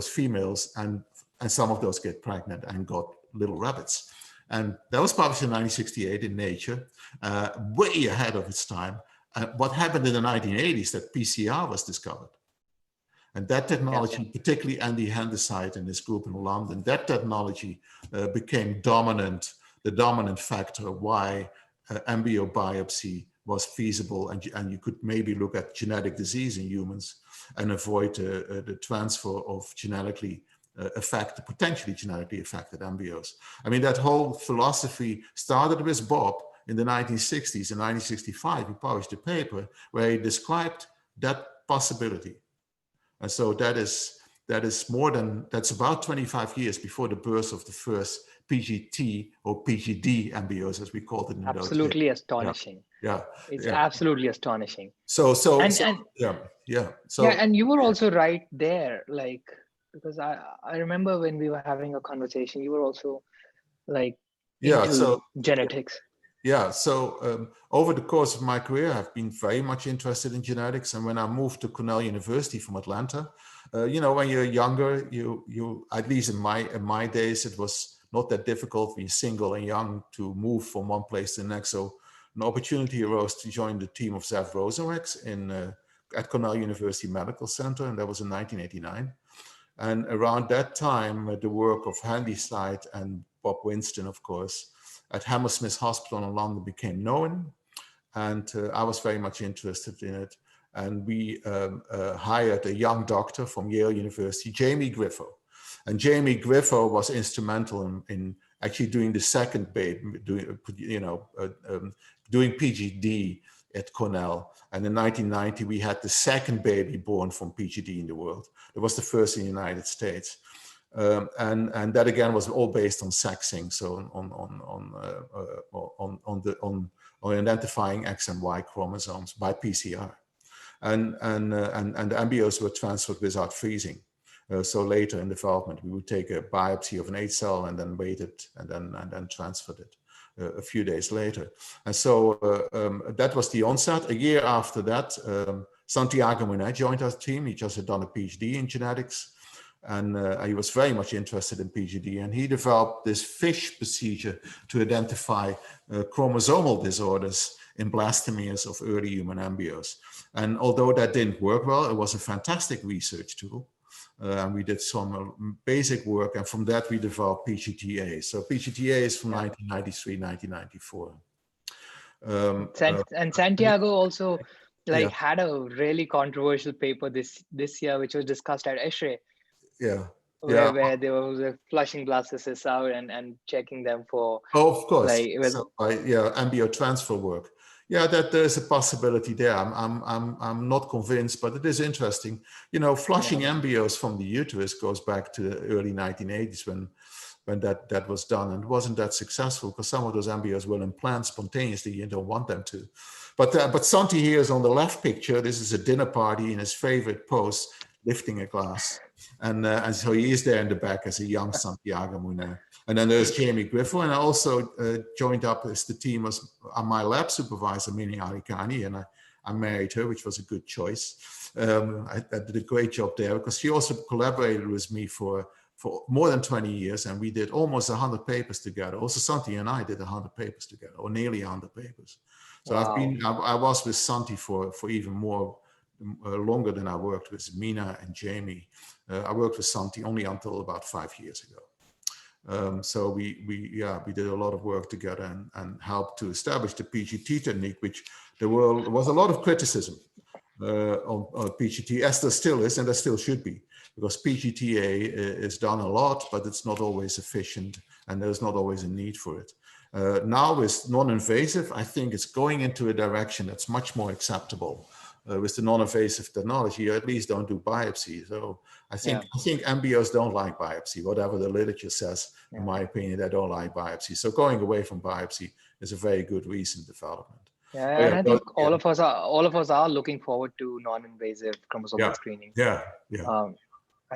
females, and some of those get pregnant and got little rabbits. And that was published in 1968 in Nature, way ahead of its time. What happened in the 1980s, that PCR was discovered. And that technology, particularly Andy Handesite and his group in London, that technology became dominant, the dominant factor why embryo biopsy was feasible, and you could maybe look at genetic disease in humans and avoid the transfer of potentially genetically affected embryos. I mean, that whole philosophy started with Bob in the 1960s. In 1965, he published a paper where he described that possibility. And so that's about 25 years before the birth of the first PGT or PGD embryos, as we called it in absolutely those days. Astonishing. Yeah. It's absolutely astonishing. So and you were also right there, like, because I remember when we were having a conversation, you were also like into genetics. Yeah, so over the course of my career, I've been very much interested in genetics. And when I moved to Cornell University from Atlanta, you know, when you're younger, you at least in my days, it was not that difficult when you're single and young to move from one place to the next. So an opportunity arose to join the team of Zev Rosenrex at Cornell University Medical Center, and that was in 1989. And around that time, the work of Handesite and Bob Winston, of course, at Hammersmith Hospital in London became known, and I was very much interested in it. And we hired a young doctor from Yale University, Jamie Griffo. And Jamie Griffo was instrumental in actually doing the second baby, doing PGD at Cornell. And in 1990, we had the second baby born from PGD in the world. It was the first in the United States. And that again was all based on sexing, so on identifying X and Y chromosomes by PCR, and the embryos were transferred without freezing. So later in development, we would take a biopsy of an 8-cell and then wait it and then transferred it a few days later. And so that was the onset. A year after that, Santiago Monet joined our team. He just had done a PhD in genetics. And he was very much interested in PGD, and he developed this FISH procedure to identify chromosomal disorders in blastomeres of early human embryos. And although that didn't work well, it was a fantastic research tool. and we did some basic work, and from that we developed PGTA. So PGTA is from 1993, 1994. And Santiago also yeah. had a really controversial paper this year, which was discussed at ESHRE. Yeah. Where they were flushing blastocysts out and checking them for. Oh, of course. So, embryo transfer work. Yeah, that there's a possibility there. I'm not convinced, but it is interesting. You know, flushing embryos from the uterus goes back to the early 1980s when that was done, and it wasn't that successful because some of those embryos will implant spontaneously. You don't want them to. But Santi here is on the left picture. This is a dinner party in his favorite pose, lifting a glass. And so he is there in the back as a young Santiago Muner. And then there's Jamie Griffo, and I also joined up as the team as my lab supervisor, Mini Alicani, and I married her, which was a good choice. I did a great job there because she also collaborated with me for more than 20 years, and we did almost 100 papers together. Also, Santi and I did 100 papers together, or nearly 100 papers. So wow. I was with Santi for even more longer than I worked with Mina and Jamie. I worked with Santi only until about 5 years ago. So we did a lot of work together and helped to establish the PGT technique, which there was a lot of criticism on PGT, as there still is, and there still should be, because PGTA is done a lot, but it's not always efficient, and there's not always a need for it. Now with non-invasive, I think it's going into a direction that's much more acceptable. With the non-invasive technology, you at least don't do biopsy. So I think embryos don't like biopsy, whatever the literature says. In my opinion, they don't like biopsy. So going away from biopsy is a very good recent development. Yeah, and I think all of us are looking forward to non-invasive chromosomal screening. I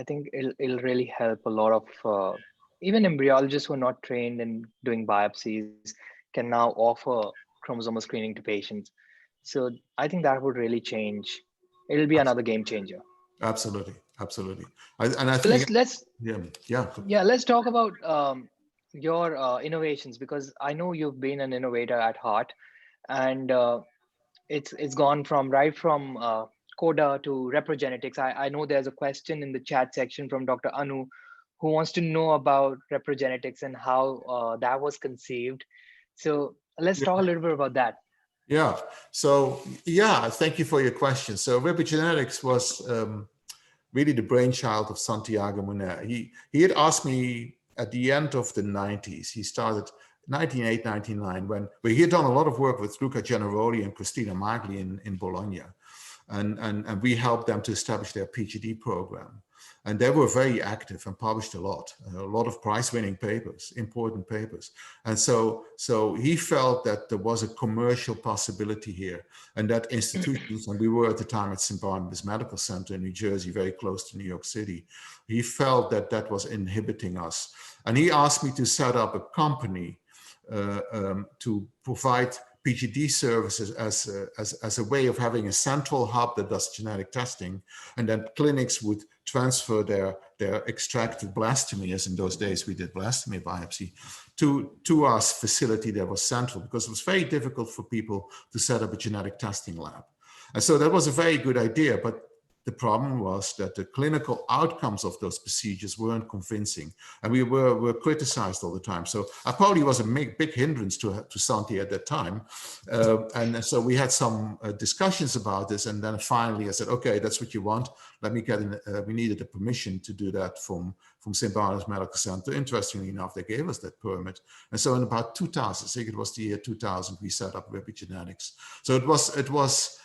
think it'll really help a lot of even embryologists who are not trained in doing biopsies can now offer chromosomal screening to patients. So I think that would really change. It'll be another game changer. Absolutely. Let's talk about your innovations, because I know you've been an innovator at heart, and it's gone from CODA to reprogenetics. I know there's a question in the chat section from Dr. Anu, who wants to know about reprogenetics and how that was conceived. So let's talk a little bit about that. Yeah. So thank you for your question. So reprogenetics was really the brainchild of Santiago Muner. He had asked me at the end of the 90s. He started 1998, 1999, when he had done a lot of work with Luca Generoli and Cristina Magli in Bologna. And we helped them to establish their PhD program. And they were very active and published a lot of prize-winning papers, important papers. And so he felt that there was a commercial possibility here, and that institutions, and we were at the time at St. Barnabas Medical Center in New Jersey, very close to New York City, he felt that that was inhibiting us. And he asked me to set up a company to provide PGD services as a way of having a central hub that does genetic testing, and then clinics would transfer their extracted blastomy, as in those days we did blastomy biopsy, to our facility that was central, because it was very difficult for people to set up a genetic testing lab. And so that was a very good idea, but the problem was that the clinical outcomes of those procedures weren't convincing, and we were criticized all the time. So I probably was a big hindrance to Santi at that time. And so we had some discussions about this, and then finally I said, okay, that's what you want. Let me get in. We needed a permission to do that from St. Barnabas Medical Center. Interestingly enough, they gave us that permit. And so in about 2000, I think it was the year 2000, we set up reprogenetics. So it was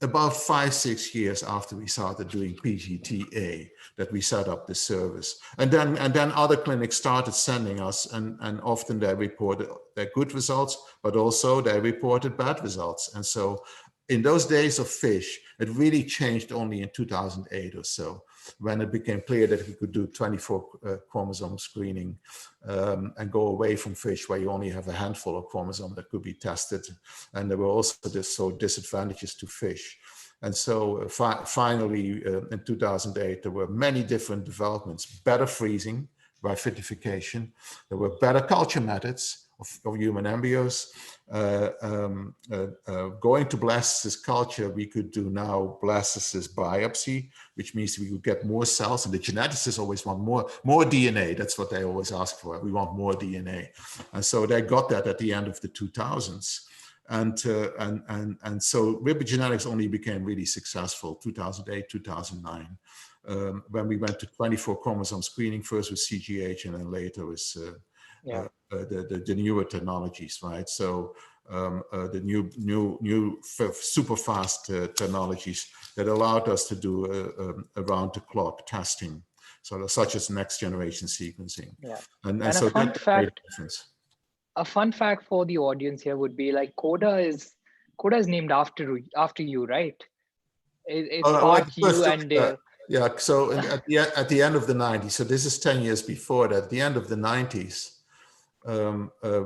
about 5-6 years after we started doing PGTA that we set up this service. And then other clinics started sending us, and often they reported their good results, but also they reported bad results. And so in those days of fish, it really changed only in 2008 or so, when it became clear that we could do 24 chromosome screening and go away from fish where you only have a handful of chromosomes that could be tested. And there were also disadvantages to fish. And so finally, in 2008, there were many different developments: better freezing by vitrification. There were better culture methods, of human embryos. Going to blastocyst culture, we could do now blastocyst biopsy, which means we could get more cells, and the geneticists always want more DNA. That's what they always ask for. We want more DNA. And so they got that at the end of the 2000s. And so ribogenetics only became really successful 2008, 2009, when we went to 24 chromosome screening, first with CGH and then later with the newer technologies, right? So the new super fast technologies that allowed us to do around the clock testing, so such as next generation sequencing. Yeah. And so a fun that fact. made a difference. A fun fact for the audience here would be like Coda is named after you, right? It's part you and yeah. So at the end of the 90s, so this is 10 years before that, at the end of the 90s,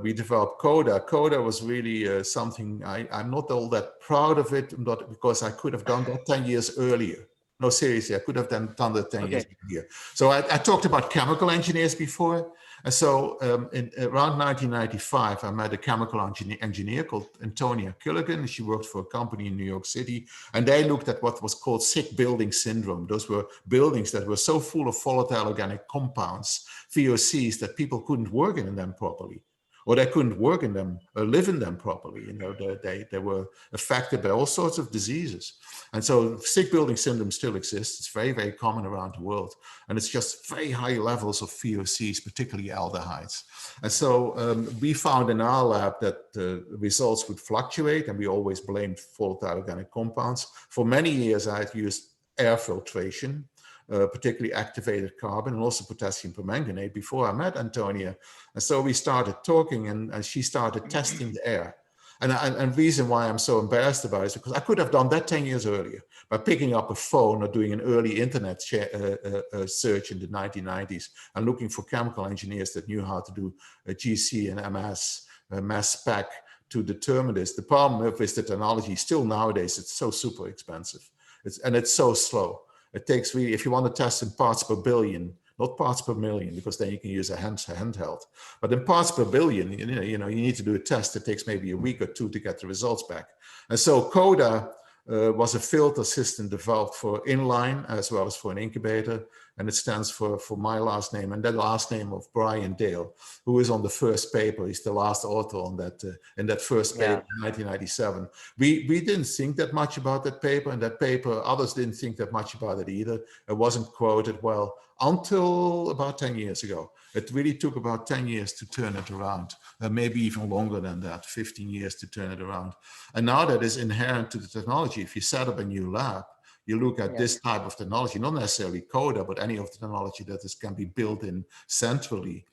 we developed Coda. Coda was really something I'm not all that proud of it, not because I could have done that 10 years earlier. No, seriously, I could have done that 10 years earlier. So I talked about chemical engineers before. And so in around 1995, I met a chemical engineer called Antonia Killigan. She worked for a company in New York City, and they looked at what was called sick building syndrome. Those were buildings that were so full of volatile organic compounds, VOCs, that people couldn't work in them properly, or they couldn't work in them or live in them properly. You know, they were affected by all sorts of diseases. And so sick building syndrome still exists. It's very, very common around the world. And it's just very high levels of VOCs, particularly aldehydes. And so we found in our lab that the results would fluctuate, and we always blamed volatile organic compounds. For many years, I had used air filtration, particularly activated carbon and also potassium permanganate before I met Antonia. And so we started talking, and she started testing the air. And the reason why I'm so embarrassed about it is because I could have done that 10 years earlier by picking up a phone or doing an early internet search in the 1990s and looking for chemical engineers that knew how to do a GC and MS, mass spec to determine this. The problem with the technology still nowadays, it's so super expensive. It's so slow. It takes really, if you want to test in parts per billion, not parts per million, because then you can use a handheld. But in parts per billion, you need to do a test. It takes maybe a week or two to get the results back. And so Coda was a filter system developed for inline as well as for an incubator. And it stands for my last name and the last name of Brian Dale, who is on the first paper. He's the last author on that in that first paper in 1997. We didn't think that much about that paper, and that paper, others didn't think that much about it either. It wasn't quoted well until about 10 years ago. It really took about 10 years to turn it around, maybe even longer than that, 15 years to turn it around. And now that is inherent to the technology. If you set up a new lab, you look at this type of technology, not necessarily Coda, but any of the technology that can be built in centrally,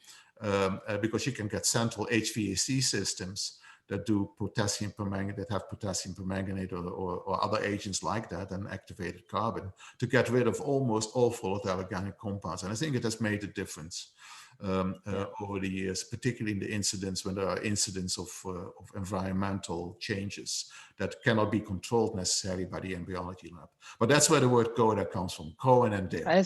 because you can get central HVAC systems that do potassium permanganate, that have potassium permanganate or other agents like that, and activated carbon to get rid of almost all volatile organic compounds. And I think it has made a difference over the years, particularly in the incidents when there are incidents of environmental changes that cannot be controlled necessarily by the embryology lab. But that's where the word Coda comes from, Cohen and Dale.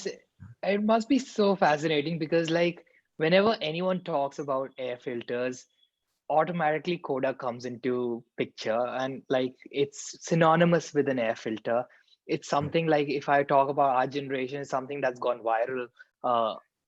It must be so fascinating because like whenever anyone talks about air filters, automatically Coda comes into picture, and like it's synonymous with an air filter. It's something like, if I talk about our generation, it's something that's gone viral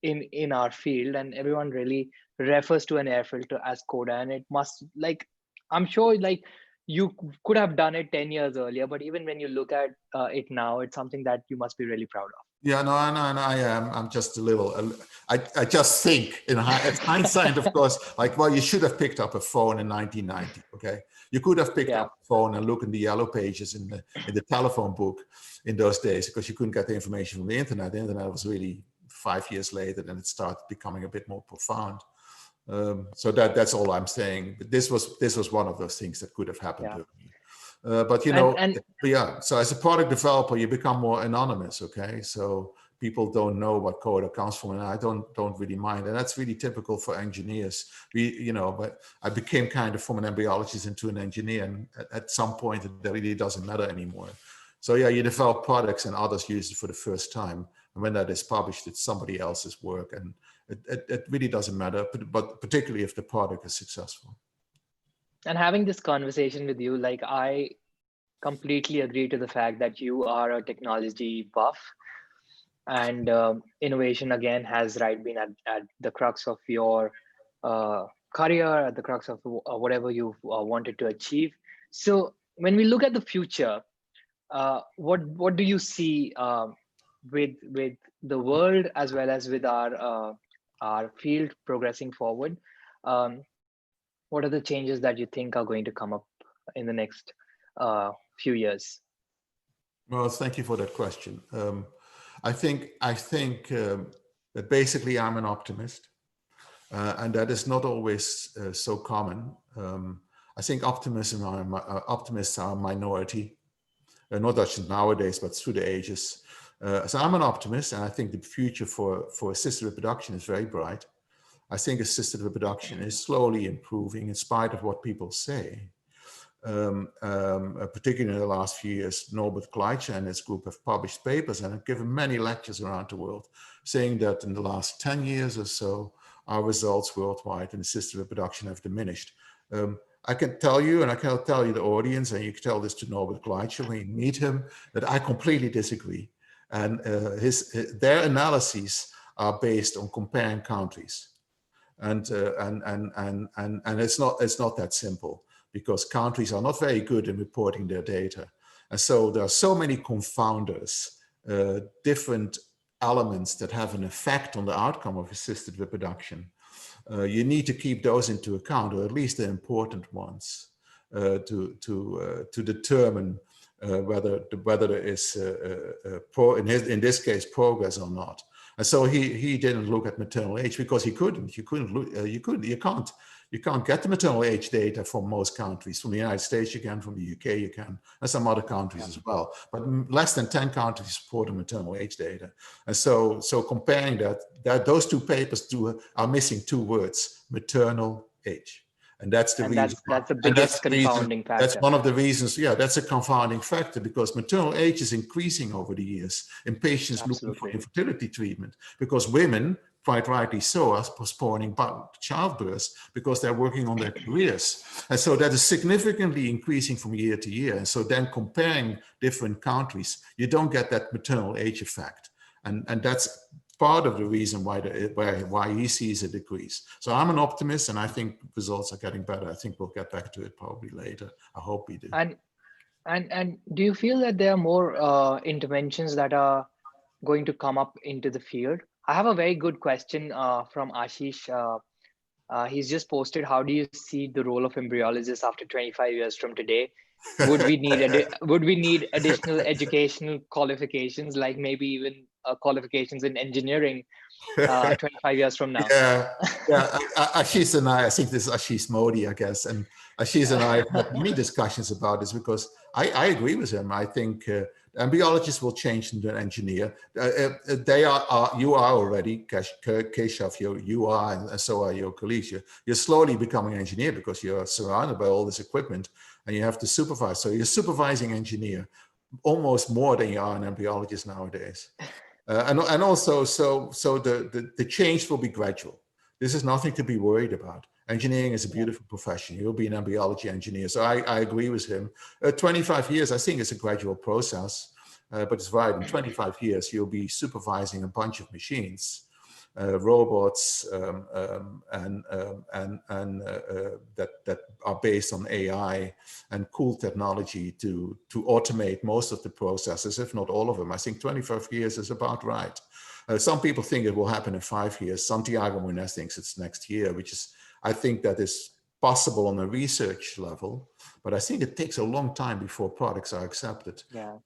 in our field, and everyone really refers to an air filter as Coda. And it must, like, I'm sure like you could have done it 10 years earlier, but even when you look at it now, it's something that you must be really proud of. Yeah, no, I am. I'm just a little, I just think in hindsight, of course, like, well, you should have picked up a phone in 1990, okay? You could have picked up a phone and look in the yellow pages in the telephone book in those days, because you couldn't get the information from the internet. The internet was really 5 years later, then it started becoming a bit more profound. So that's all I'm saying. But this was one of those things that could have happened to me. But you know, so as a product developer, you become more anonymous, okay? So people don't know what Coda comes from, and I don't really mind. And that's really typical for engineers. But I became kind of from an embryologist into an engineer, and at some point it really doesn't matter anymore. So yeah, you develop products and others use it for the first time. And when that is published, it's somebody else's work. And It really doesn't matter, but particularly if the product is successful. And having this conversation with you, like, I completely agree to the fact that you are a technology buff, and innovation again has been at the crux of your career, at the crux of whatever you've wanted to achieve. So when we look at the future, what do you see with the world as well as with our field progressing forward? What are the changes that you think are going to come up in the next few years? Well, thank you for that question. I think that basically I'm an optimist, and that is not always so common. I think optimists are a minority, not just nowadays, but through the ages. So I'm an optimist, and I think the future for assisted reproduction is very bright. I think assisted reproduction is slowly improving in spite of what people say. Particularly in the last few years, Norbert Gleitscher and his group have published papers and have given many lectures around the world, saying that in the last 10 years or so, our results worldwide in assisted reproduction have diminished. I can tell you, and I can tell you the audience, and you can tell this to Norbert Gleitscher when you meet him, that I completely disagree. And their analyses are based on comparing countries. And it's not that simple, because countries are not very good in reporting their data. And so there are so many confounders, different elements that have an effect on the outcome of assisted reproduction. You need to keep those into account, or at least the important ones, to determine whether there is, in this case, progress or not. And so he didn't look at maternal age because he couldn't. You can't get the maternal age data from most countries. From the United States you can, from the UK you can, and some other countries as well. But less than 10 countries support the maternal age data. And so comparing those two papers are missing two words: maternal age. And that's the reason. That's the biggest confounding factor. That's one of the reasons. Yeah, that's a confounding factor, because maternal age is increasing over the years in patients looking for infertility treatment, because women, quite rightly so, are postponing childbirth because they're working on their careers. And so that is significantly increasing from year to year. And so then comparing different countries, you don't get that maternal age effect. And that's part of the reason why he sees a decrease. So I'm an optimist, and I think results are getting better. I think we'll get back to it probably later. I hope we do. And do you feel that there are more interventions that are going to come up into the field? I have a very good question from Ashish. He's just posted, how do you see the role of embryologists after 25 years from today? Would we need additional educational qualifications, like maybe even qualifications in engineering 25 years from now? Yeah. Ashish and I think this is Ashish Modi, I guess, and Ashish and I have had many discussions about this, because I agree with him. I think embryologists will change into an engineer. You are already, Keshav, you are, and so are your colleagues. You're slowly becoming an engineer because you're surrounded by all this equipment and you have to supervise. So you're a supervising engineer almost more than you are an embryologist nowadays. And also, so the change will be gradual. This is nothing to be worried about. Engineering is a beautiful profession. You'll be an embryology engineer. So I agree with him. 25 years, I think it's a gradual process, but it's right. In 25 years, you'll be supervising a bunch of machines, robots, that are based on AI and cool technology to automate most of the processes, if not all of them. I think 25 years is about right. Some people think it will happen in 5 years. Santiago Munez thinks it's next year, which is, I think that is possible on a research level, but I think it takes a long time before products are accepted. Yeah.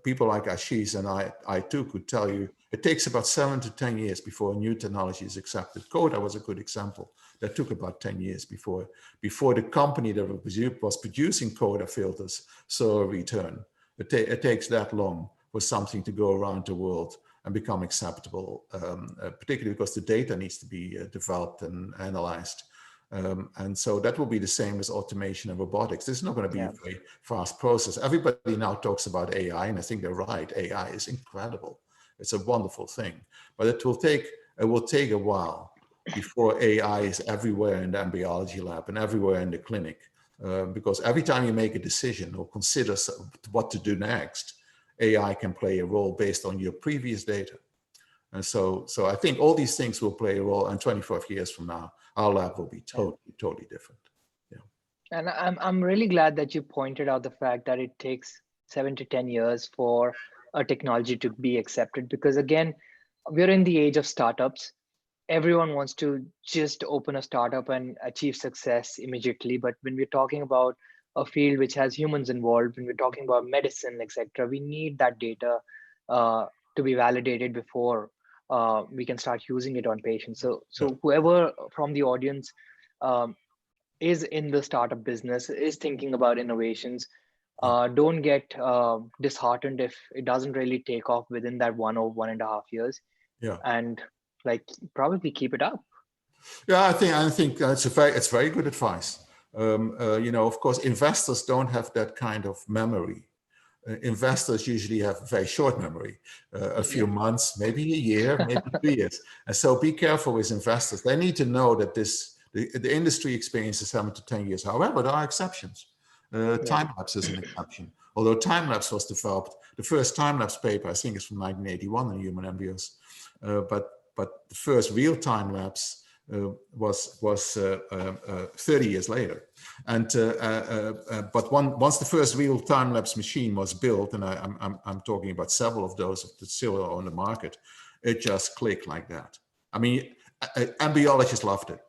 People like Ashish and I too could tell you, it takes about 7 to 10 years before a new technology is accepted. Coda was a good example. That took about 10 years before the company that was producing Coda filters saw a return. It takes that long for something to go around the world and become acceptable, particularly because the data needs to be developed and analyzed. And so that will be the same as automation and robotics. This is not going to be a very fast process. Everybody now talks about AI, and I think they're right. AI is incredible. It's a wonderful thing, but it will take it will take a while before AI is everywhere in the embryology lab and everywhere in the clinic. Because every time you make a decision or consider what to do next, AI can play a role based on your previous data. And so I think all these things will play a role, and 25 years from now, our lab will be totally different. Yeah. And I'm really glad that you pointed out the fact that it takes 7 to 10 years for a technology to be accepted, because again, we're in the age of startups. Everyone wants to just open a startup and achieve success immediately. But when we're talking about a field which has humans involved, when we're talking about medicine, etc., we need that data to be validated before we can start using it on patients. So whoever from the audience is in the startup business, is thinking about innovations, don't get disheartened if it doesn't really take off within that 1 or 1.5 years. Yeah. And like probably keep it up. Yeah, I think it's very good advice. You know, of course, investors don't have that kind of memory. Investors usually have a very short memory, a few months, maybe a year, maybe 2 years. And so be careful with investors. They need to know that the industry experiences 7 to 10 years. However, there are exceptions. Time-lapse is an exception. Although time-lapse was developed, the first time-lapse paper, I think, is from 1981 in human embryos. But the first real time-lapse was 30 years later. And but once the first real time-lapse machine was built, and I'm talking about several of those that still are on the market, it just clicked like that. I mean, embryologists loved it.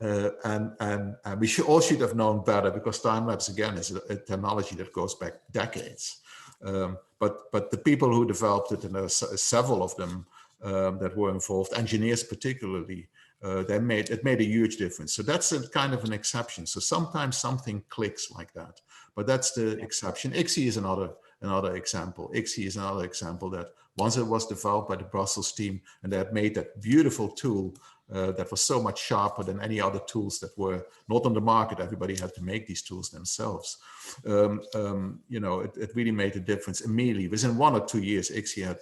And we all should have known better, because time-lapse, again, is a technology that goes back decades. But the people who developed it, and there are several of them that were involved, engineers particularly, it made a huge difference. So that's a kind of an exception. So sometimes something clicks like that, but that's the exception. ICSI is another example. ICSI is another example that once it was developed by the Brussels team, and they had made that beautiful tool that was so much sharper than any other tools that were not on the market. Everybody had to make these tools themselves. You know, it really made a difference immediately. Within 1 or 2 years, ICSI had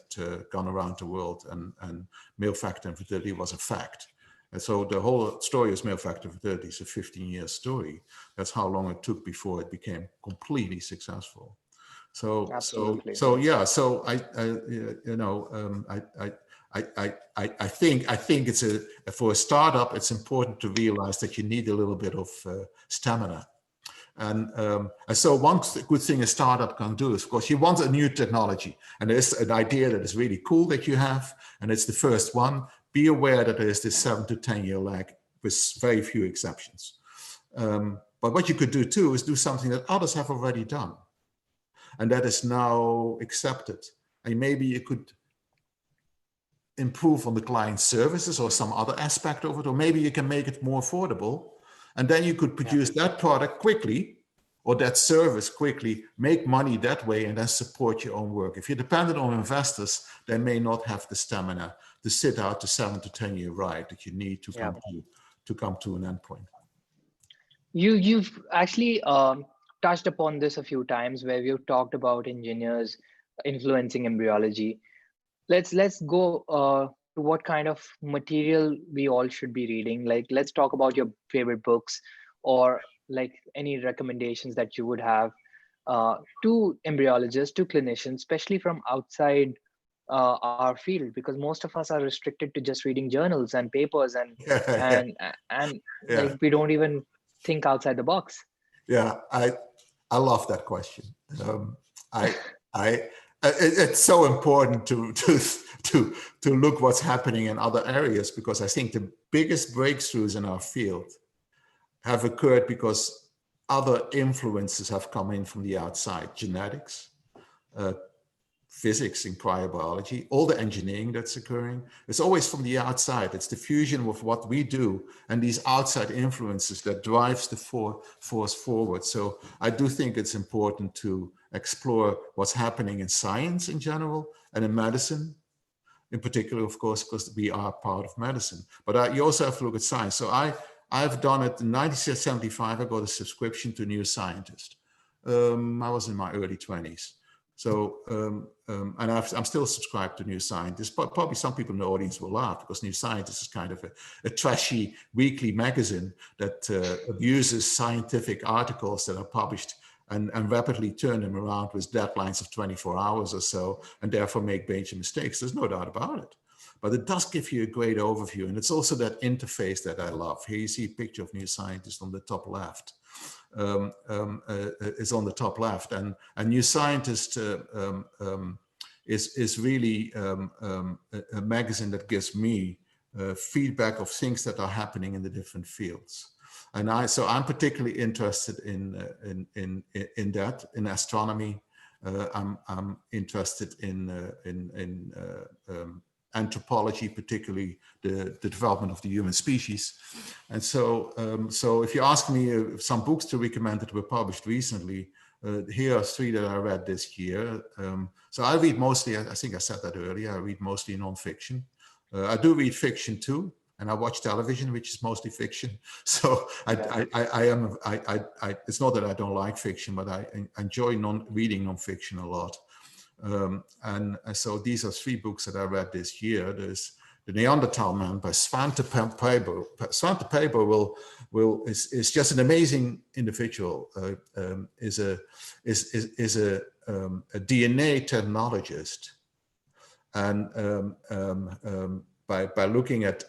gone around the world, and male factor infertility was a fact. And so the whole story of male factor infertility is a 15-year story. That's how long it took before it became completely successful. So yeah. So I think it's for a startup, it's important to realize that you need a little bit of stamina. And so one good thing a startup can do is, of course, you want a new technology, and there's an idea that is really cool that you have, and it's the first one. Be aware that there is this 7 to 10 year lag with very few exceptions. But what you could do too is do something that others have already done, and that is now accepted. And maybe you could improve on the client services or some other aspect of it, or maybe you can make it more affordable. And then you could produce that product quickly, or that service quickly, make money that way, and then support your own work. If you're dependent on investors, they may not have the stamina to sit out the 7 to 10 year ride that you need to come to an endpoint. You've actually touched upon this a few times, where we've talked about engineers influencing embryology. Let's go to what kind of material we all should be reading. Like, let's talk about your favorite books, or like any recommendations that you would have to embryologists, to clinicians, especially from outside our field, because most of us are restricted to just reading journals and papers, and like we don't even think outside the box. Yeah, I love that question. It's so important to look what's happening in other areas, because I think the biggest breakthroughs in our field have occurred because other influences have come in from the outside. Genetics, physics in cryobiology, all the engineering that's occurring, it's always from the outside. It's the fusion with what we do and these outside influences that drives the force forward. So I do think it's important to explore what's happening in science in general, and in medicine in particular, of course, because we are part of medicine. But you also have to look at science. So I've done it in 1975. I got a subscription to New Scientist. I was in my early 20s. So, and I'm still subscribed to New Scientist, but probably some people in the audience will laugh because New Scientist is kind of a trashy weekly magazine that abuses scientific articles that are published and rapidly turn them around with deadlines of 24 hours or so, and therefore make major mistakes. There's no doubt about it. But it does give you a great overview. And it's also that interface that I love. Here you see a picture of New Scientist on the top left. Is on the top left, and New Scientist is really a magazine that gives me feedback of things that are happening in the different fields. And so I'm particularly interested in that, in astronomy. I'm interested in anthropology, particularly the development of the human species. And so, so if you ask me some books to recommend that were published recently, here are 3 that I read this year. So I read mostly, I think I said that earlier, I read mostly nonfiction. I do read fiction too, and I watch television, which is mostly fiction. So it's not that I don't like fiction, but I enjoy reading nonfiction a lot. And so these are 3 books that I read this year. There's The Neanderthal Man by Svante Pääbo. Svante Pääbo is just an amazing individual. Is a DNA technologist, and by looking at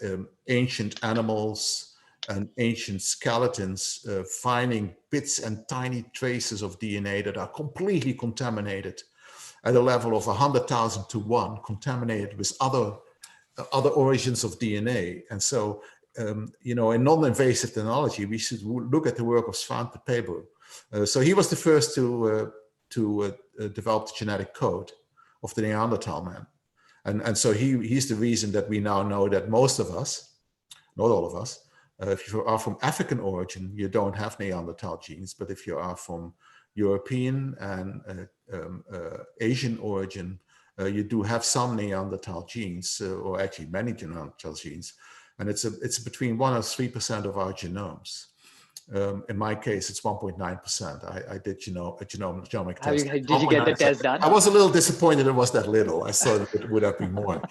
ancient animals and ancient skeletons, finding bits and tiny traces of DNA that are completely contaminated at a level of 100,000 to 1, contaminated with other origins of DNA. And so, you know, in non-invasive technology, we should look at the work of Svante Pääbo. So he was the first to develop the genetic code of the Neanderthal man. And so he's the reason that we now know that most of us, not all of us, if you are from African origin, you don't have Neanderthal genes, but if you are from European and Asian origin, you do have some Neanderthal genes, or actually many Neanderthal genes, and it's between 1 or 3% of our genomes. In my case, it's 1.9%. I did genomic test. Did you get the test done? I was a little disappointed it was that little. I thought it would have been more.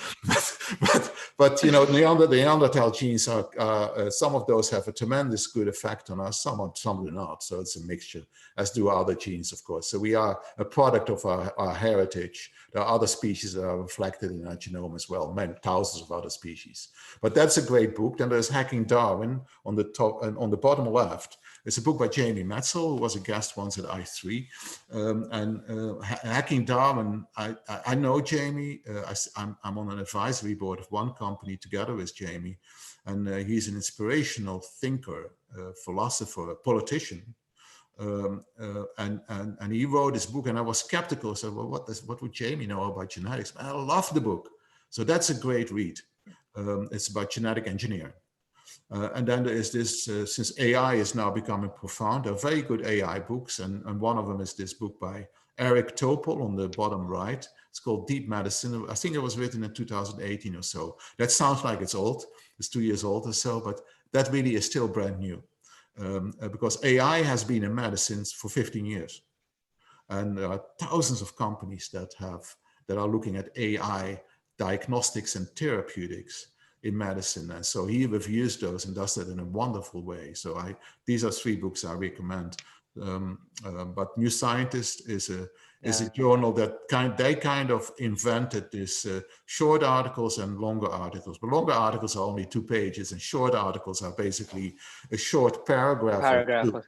but you know, the Neanderthal genes are some of those have a tremendous good effect on us. Some do not. So it's a mixture, as do other genes, of course. So we are a product of our heritage. There are other species that are reflected in our genome as well, many thousands of other species. But that's a great book. Then there's Hacking Darwin on the top and on the bottom left. It's a book by Jamie Metzl, who was a guest once at I3. Hacking Darwin, I know Jamie. I'm on an advisory board of one company together with Jamie. And he's an inspirational thinker, philosopher, politician. And he wrote this book, and I was skeptical. I said, well, what would Jamie know about genetics? I love the book. So that's a great read. It's about genetic engineering. And then there is this, since AI is now becoming profound, there are very good AI books. And one of them is this book by Eric Topol on the bottom right. It's called Deep Medicine. I think it was written in 2018 or so. That sounds like it's old. It's 2 years old or so, but that really is still brand new. Because AI has been in medicine for 15 years. And there are thousands of companies that are looking at AI diagnostics and therapeutics in medicine. And so he reviews those and does that in a wonderful way. So these are 3 books I recommend. But New Scientist is a journal that they kind of invented this short articles and longer articles. But longer articles are only 2 pages, and short articles are basically a short paragraph. A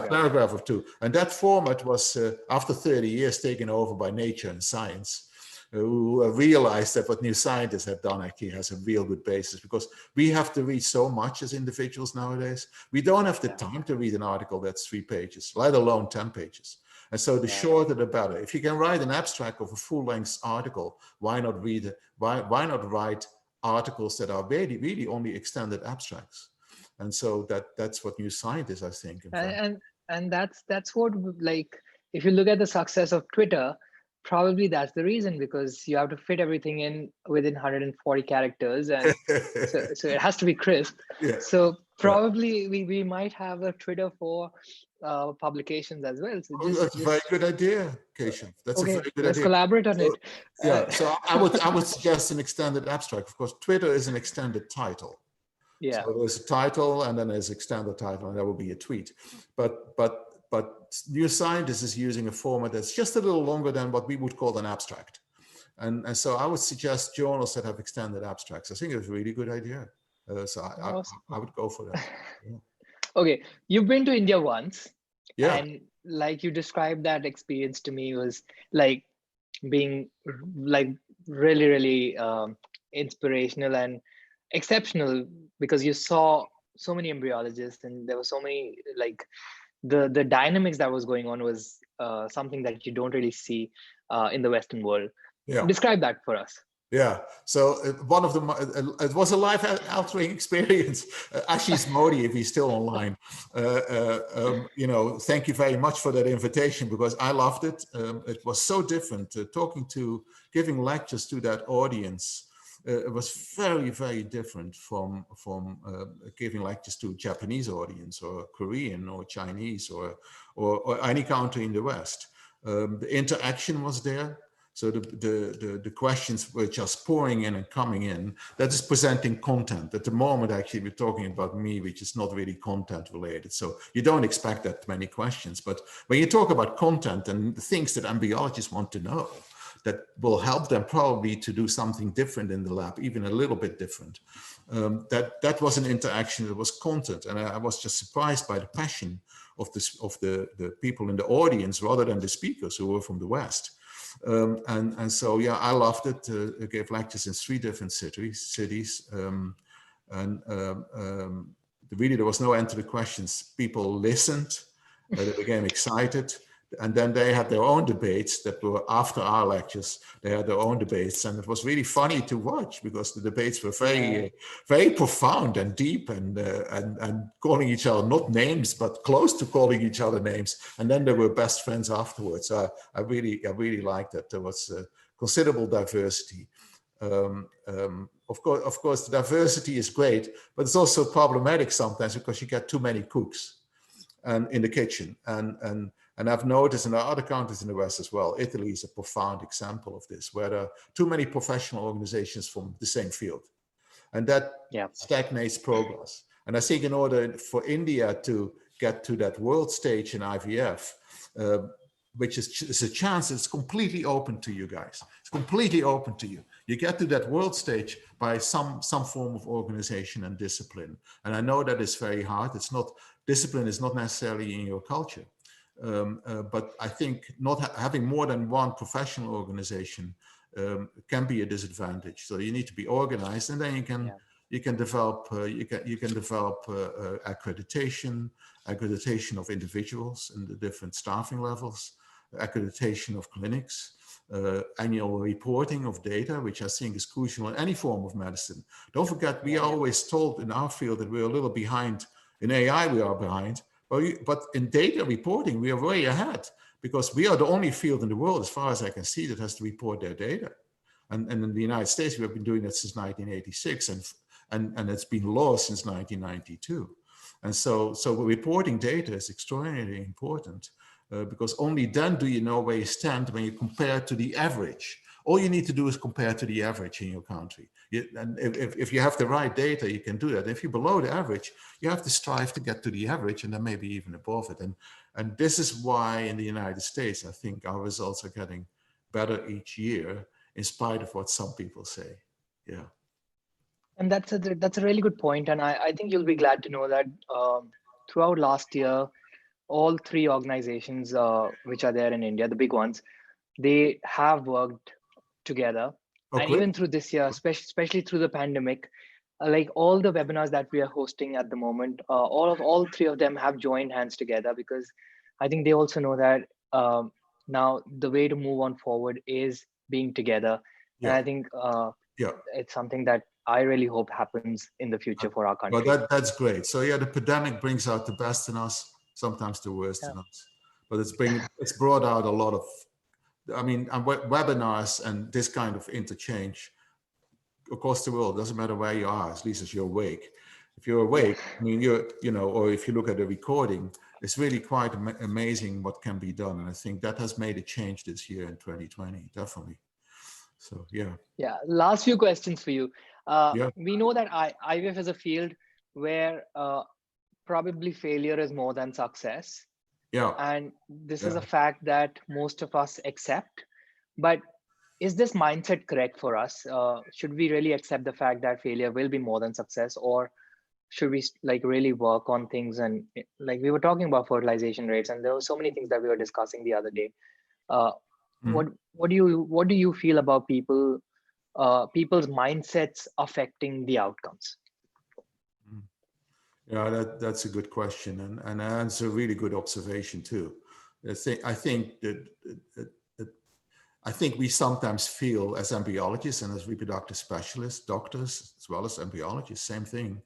paragraph of 2. And that format was, after 30 years, taken over by Nature and Science, who realized that what New Scientists have done actually has a real good basis, because we have to read so much as individuals nowadays. We don't have the time to read an article that's 3 pages, let alone 10 pages. And so the shorter the better. If you can write an abstract of a full-length article, why not read it? Why not write articles that are really only extended abstracts? And so that's what New Scientists, I think. And that's what, like, if you look at the success of Twitter, probably that's the reason, because you have to fit everything in within 140 characters, and so it has to be crisp. So probably we might have a Twitter for publications as well. So That's a very good idea, Keshav. That's a okay, very good let's idea. collaborate on it. Yeah, so I would suggest an extended abstract. Of course, Twitter is an extended title. Yeah. So there's a title, and then there's extended title, and there will be a tweet. But New Scientist is using a format that's just a little longer than what we would call an abstract. And so I would suggest journals that have extended abstracts. I think it's a really good idea. Awesome. I would go for that. Yeah. Okay, you've been to India once, Yeah. and like you described that experience to me was like being like really, really inspirational and exceptional, because you saw so many embryologists and there were so many, like the dynamics that was going on was something that you don't really see in the Western world. Yeah. Describe that for us. Yeah, so one of the, it was a life-altering experience. Ashish Modi, if he's still online, you know, thank you very much for that invitation, because I loved it. It was so different. Giving lectures to that audience. It was very, very different from giving lectures to a Japanese audience or Korean or Chinese or any country in the West. The interaction was there. So the questions were just pouring in and coming in. That is presenting content. At the moment, actually, we're talking about me, which is not really content related. So you don't expect that many questions. But when you talk about content and the things that embryologists want to know, that will help them probably to do something different in the lab, even a little bit different. That was an interaction, that was content. And I was just surprised by the passion of the people in the audience rather than the speakers who were from the West. And so, yeah, I loved it. I gave lectures in 3 different cities. Really, there was no end to the questions. People listened, they became excited. And then they had their own debates that were after our lectures. They had their own debates, and it was really funny to watch because the debates were very, very profound and deep, and calling each other not names, but close to calling each other names. And then they were best friends afterwards. I really liked that. There was considerable diversity. Of course, the diversity is great, but it's also problematic sometimes because you get too many cooks and in the kitchen. And I've noticed in other countries in the West as well, Italy is a profound example of this, where there are too many professional organizations from the same field. And that stagnates progress. And I think in order for India to get to that world stage in IVF, which is a chance that's completely open to you guys. It's completely open to you. You get to that world stage by some form of organization and discipline. And I know that is very hard. Discipline is not necessarily in your culture. But I think not having more than one professional organization can be a disadvantage. So you need to be organized, and then you can develop accreditation of individuals in the different staffing levels, accreditation of clinics, annual reporting of data, which I think is crucial in any form of medicine. Don't forget, we are always told in our field that we're a little behind. In AI, we are behind. But in data reporting, we are way ahead, because we are the only field in the world, as far as I can see, that has to report their data. And in the United States, we have been doing that since 1986, and it's been law since 1992. And so reporting data is extraordinarily important, because only then do you know where you stand when you compare to the average. All you need to do is compare to the average in your country. And if you have the right data, you can do that. If you're below the average, you have to strive to get to the average, and then maybe even above it. And this is why in the United States, I think our results are getting better each year, in spite of what some people say. Yeah. And that's a really good point. And I think you'll be glad to know that throughout last year, all 3 organizations which are there in India, the big ones, they have worked together. And even through this year, especially through the pandemic, like all the webinars that we are hosting at the moment, all 3 of them have joined hands together, because I think they also know that now the way to move on forward is being together. And I think it's something that I really hope happens in the future for our country. Well, that's great. So yeah, the pandemic brings out the best in us, sometimes the worst in us, but it's brought out a lot of, webinars and this kind of interchange across the world. Doesn't matter where you are, at least as you're awake. If you're awake, or if you look at the recording, it's really quite amazing what can be done. And I think that has made a change this year in 2020, definitely. So, yeah. Yeah, last few questions for you. Yeah. We know that IVF is a field where probably failure is more than success. Yeah. And this is Yeah. a fact that most of us accept. But is this mindset correct for us? Should we really accept the fact that failure will be more than success, or should we like really work on things? And like we were talking about fertilization rates, and there were so many things that we were discussing the other day. What do you feel about people's mindsets affecting the outcomes? Yeah, that's a good question, and that's a really good observation too. I think we sometimes feel as embryologists and as reproductive specialists, doctors as well as embryologists, same thing.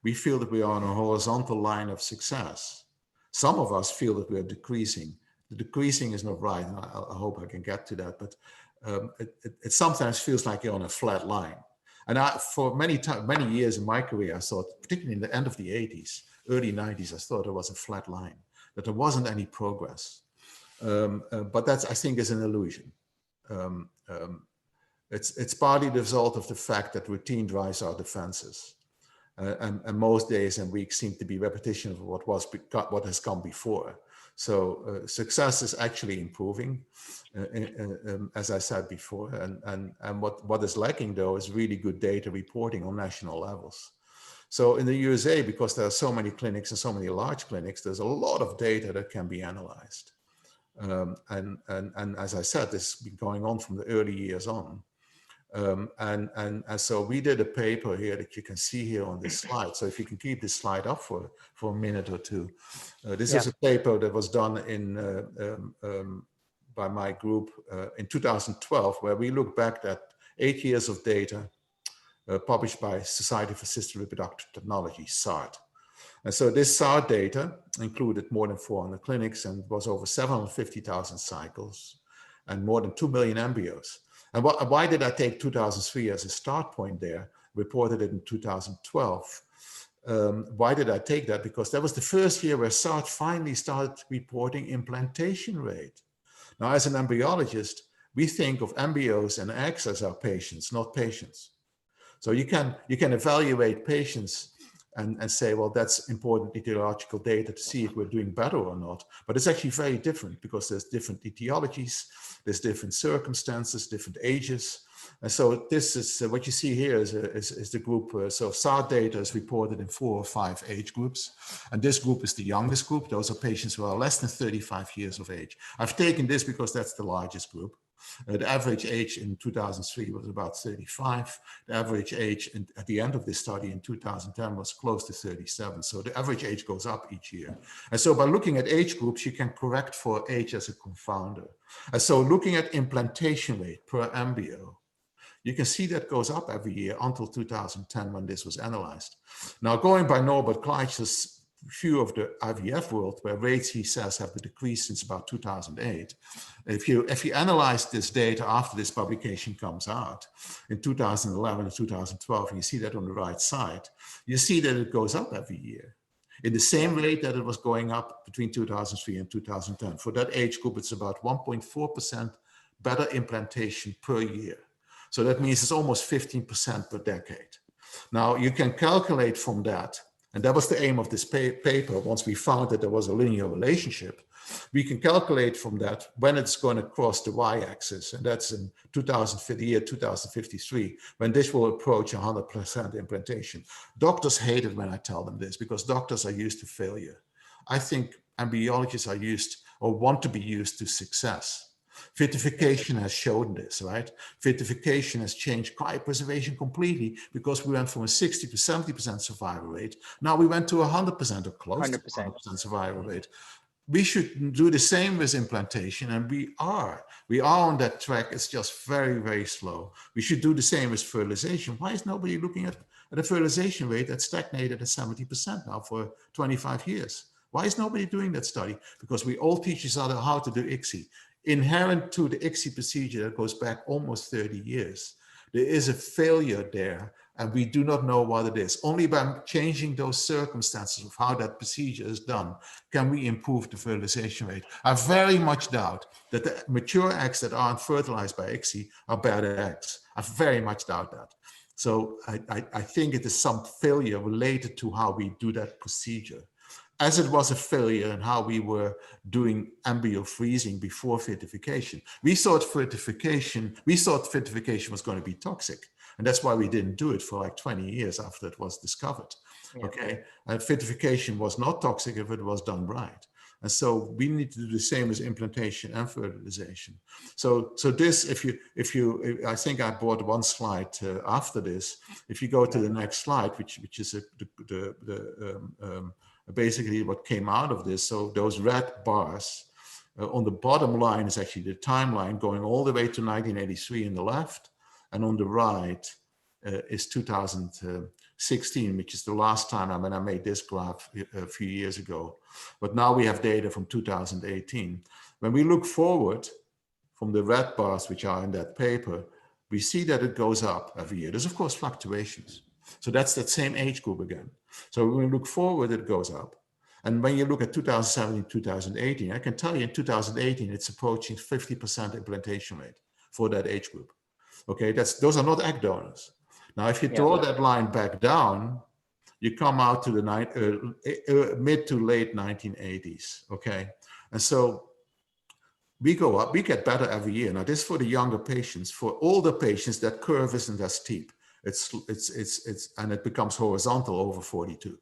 We feel that we are on a horizontal line of success. Some of us feel that we are decreasing. The decreasing is not right, and I hope I can get to that, but it sometimes feels like you're on a flat line. And for many years in my career, I thought, particularly in the end of the 80s, early 90s, I thought it was a flat line, that there wasn't any progress. But that's, I think, is an illusion. It's partly the result of the fact that routine drives our defenses. And most days and weeks seem to be repetition of what has come before. So success is actually improving, as I said before. And what is lacking, though, is really good data reporting on national levels. So in the USA, because there are so many clinics and so many large clinics, there's a lot of data that can be analyzed. And as I said, this has been going on from the early years on. And so we did a paper here that you can see here on this slide. So if you can keep this slide up for a minute or two. This is a paper that was done by my group in 2012, where we looked back at 8 years of data published by Society for Assisted Reproductive Technology, SART. And so this SART data included more than 400 clinics and was over 750,000 cycles and more than 2 million embryos. And why did I take 2003 as a start point there, reported it in 2012? Why did I take that? Because that was the first year where SART finally started reporting implantation rate. Now, as an embryologist, we think of embryos and eggs as our patients, not patients. So you can evaluate patients and say, well, that's important etiological data to see if we're doing better or not. But it's actually very different because there's different etiologies, there's different circumstances, different ages. And so this is what you see here is the group. So SART data is reported in 4 or 5 age groups. And this group is the youngest group. Those are patients who are less than 35 years of age. I've taken this because that's the largest group. The average age in 2003 was about 35. The average age at the end of this study in 2010 was close to 37. So the average age goes up each year. And so by looking at age groups, you can correct for age as a confounder. And so looking at implantation rate per embryo, you can see that goes up every year until 2010 when this was analyzed. Now, going by Norbert Kleitsch's view of the IVF world, where rates, he says, have decreased since about 2008. If you analyze this data after this publication comes out in 2011 and 2012, and you see that on the right side, you see that it goes up every year in the same rate that it was going up between 2003 and 2010. For that age group, it's about 1.4% better implantation per year. So that means it's almost 15% per decade. Now, you can calculate from that, and that was the aim of this paper. Once we found that there was a linear relationship, we can calculate from that when it's going to cross the y-axis, and that's in the year 2053, when this will approach 100% implantation. Doctors hate it when I tell them this, because doctors are used to failure. I think embryologists are used or want to be used to success. Vitrification has shown this, right? Vitrification has changed cryopreservation completely, because we went from a 60 to 70% survival rate. Now we went to 100% or close 100%. To 100% survival rate. We should do the same with implantation, and we are on that track. It's just very, very slow. We should do the same with fertilization. Why is nobody looking at a fertilization rate that stagnated at 70% now for 25 years? Why is nobody doing that study? Because we all teach each other how to do ICSI. Inherent to the ICSI procedure that goes back almost 30 years, there is a failure there, and we do not know what it is. Only by changing those circumstances of how that procedure is done can we improve the fertilization rate. I very much doubt that the mature eggs that aren't fertilized by ICSI are bad eggs. I very much doubt that. So I think it is some failure related to how we do that procedure, as it was a failure in how we were doing embryo freezing before vitrification. We thought vitrification was going to be toxic. And that's why we didn't do it for like 20 years after it was discovered. Yeah. Okay, and vitrification was not toxic if it was done right. And so we need to do the same as implantation and fertilization. So this, I think I brought one slide after this. If you go to the next slide, which is basically what came out of this. So those red bars on the bottom line is actually the timeline going all the way to 1983 in the left. And on the right is 2016, which is the last time I made this graph a few years ago. But now we have data from 2018. When we look forward from the red bars, which are in that paper, we see that it goes up every year. There's of course fluctuations. So that's that same age group again. So when we look forward, it goes up. And when you look at 2017, 2018, I can tell you in 2018, it's approaching 50% implantation rate for that age group. Okay, those are not egg donors. Now, if you draw that line back down, you come out to the mid to late 1980s. Okay, and so we go up, we get better every year. Now, this is for the younger patients. For older patients, that curve isn't as steep. And it becomes horizontal over 42.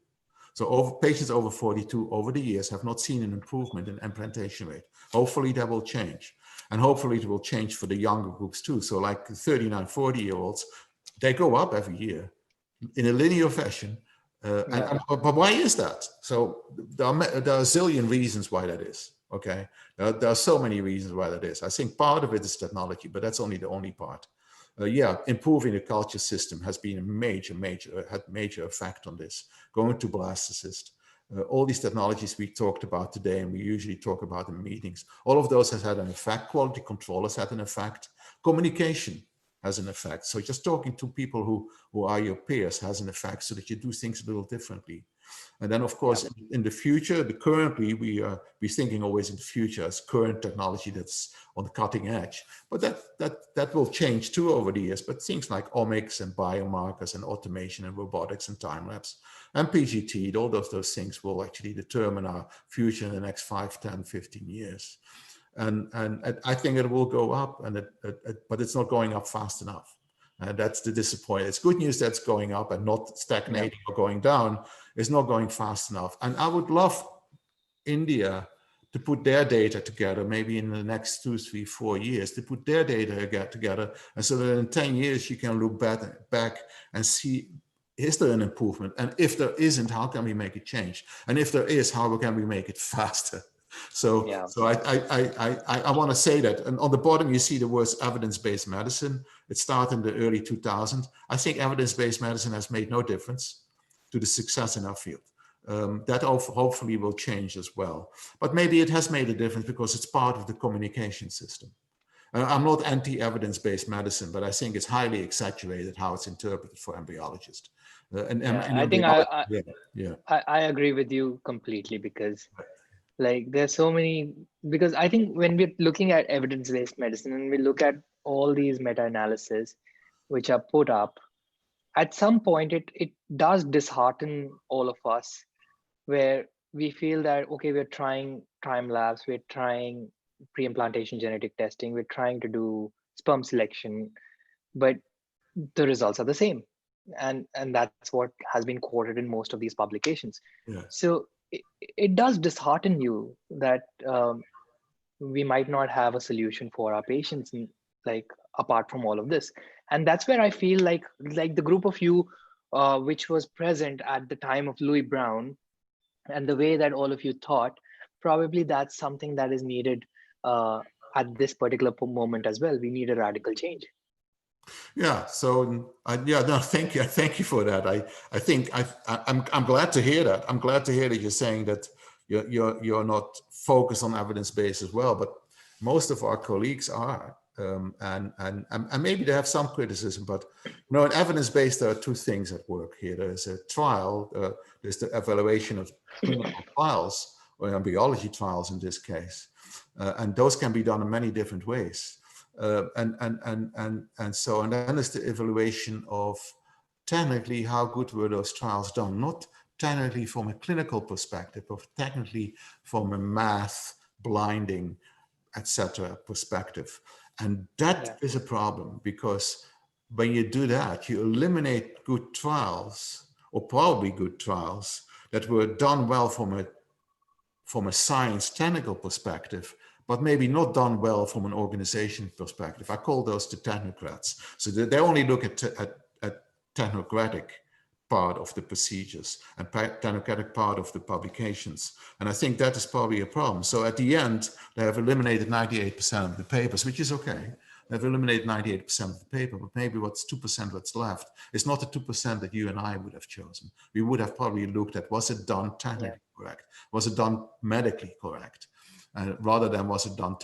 So patients over 42 over the years have not seen an improvement in implantation rate. Hopefully that will change. And hopefully it will change for the younger groups too. So like 39, 40-year-olds, they go up every year in a linear fashion. But why is that? So there are a zillion reasons why that is. Okay, there are so many reasons why that is. I think part of it is technology, but that's only the only part. Improving the culture system has been a major effect on this. Going to Blastocyst, all these technologies we talked about today and we usually talk about in meetings, all of those has had an effect. Quality control has had an effect. Communication has an effect. So just talking to people who are your peers has an effect so that you do things a little differently. And then, of course, in the future, currently we're thinking always in the future as current technology that's on the cutting edge. But that will change too over the years. But things like omics and biomarkers and automation and robotics and time lapse and PGT, all those things will actually determine our future in the next 5, 10, 15 years. And I think it will go up, but it's not going up fast enough. And that's the disappointment. It's good news that's going up and not stagnating or going down. It's not going fast enough. And I would love India to put their data together, maybe in the next 2, 3, 4 years, to put their data together. And so that in 10 years, you can look back and see, is there an improvement? And if there isn't, how can we make it change? And if there is, how can we make it faster? So I want to say that. And on the bottom, you see the words evidence-based medicine. It started in the early 2000s. I think evidence-based medicine has made no difference to the success in our field. That hopefully will change as well. But maybe it has made a difference because it's part of the communication system. I'm not anti-evidence-based medicine, but I think it's highly exaggerated how it's interpreted for embryologists. I agree with you completely because like there's so many, because I think when we're looking at evidence-based medicine and we look at all these meta-analyses which are put up, at some point it does dishearten all of us, where we feel that, okay, we're trying time lapse, we're trying pre-implantation genetic testing, we're trying to do sperm selection, but the results are the same. And that's what has been quoted in most of these publications. So it does dishearten you that we might not have a solution for our patients, like apart from all of this. And that's where I feel like the group of you which was present at the time of Louis Brown and the way that all of you thought, probably that's something that is needed at this particular moment as well. We need a radical change. Yeah. So no, thank you for that. I think I'm glad to hear that. I'm glad to hear that you're saying that you're not focused on evidence-based as well, but most of our colleagues are. and maybe they have some criticism, but in evidence-based, there are two things at work here. There's a trial, there's the evaluation of clinical trials, or embryology trials in this case, and those can be done in many different ways. And then there's the evaluation of technically how good were those trials done, not technically from a clinical perspective, but technically from a math, blinding, etc. perspective. And that is a problem, because when you do that, you eliminate good trials, or probably good trials, that were done well from a science technical perspective, but maybe not done well from an organization perspective. I call those the technocrats. So they only look at technocratic part of the procedures and technocratic part of the publications. And I think that is probably a problem. So at the end, they have eliminated 98% of the papers, which is okay. They've eliminated 98% of the paper, but maybe what's 2% that's left is not the 2% that you and I would have chosen. We would have probably looked at, was it done technically correct? Was it done medically correct? Rather than was it done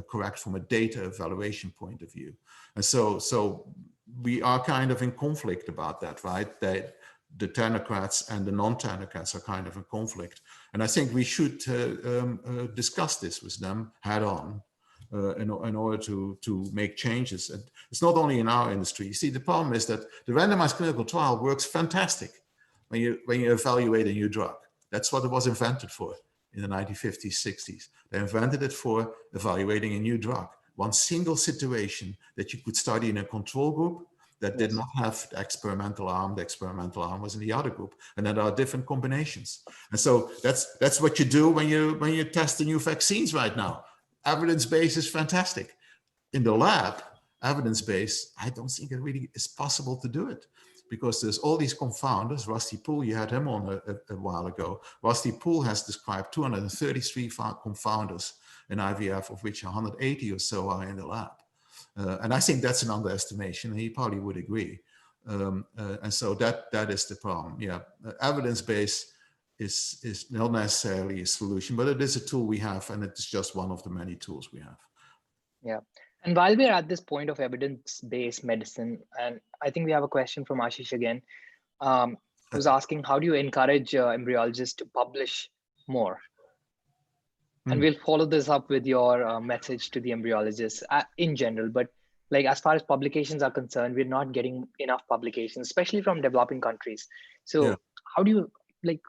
correct from a data evaluation point of view. And so we are kind of in conflict about that, right? That the technocrats and the non-technocrats are kind of in conflict. And I think we should discuss this with them head on in order to make changes. And it's not only in our industry. You see, the problem is that the randomized clinical trial works fantastic when you evaluate a new drug. That's what it was invented for in the 1950s, 60s. They invented it for evaluating a new drug. One single situation that you could study in a control group that did not have the experimental arm. The experimental arm was in the other group, and then there are different combinations. And so that's what you do when you test the new vaccines right now. Evidence base is fantastic. In the lab, evidence base, I don't think it really is possible to do it, because there's all these confounders. Rusty Poole, you had him on a while ago. Rusty Poole has described 233 confounders in IVF, of which 180 or so are in the lab. And I think that's an underestimation, and he probably would agree. And so that is the problem. Yeah, evidence base is not necessarily a solution, but it is a tool we have, and it's just one of the many tools we have. Yeah. And while we're at this point of evidence-based medicine, and I think we have a question from Ashish again, who's asking, how do you encourage embryologists to publish more? And we'll follow this up with your message to the embryologists in general. But like, as far as publications are concerned, we're not getting enough publications, especially from developing countries. So how do you, like,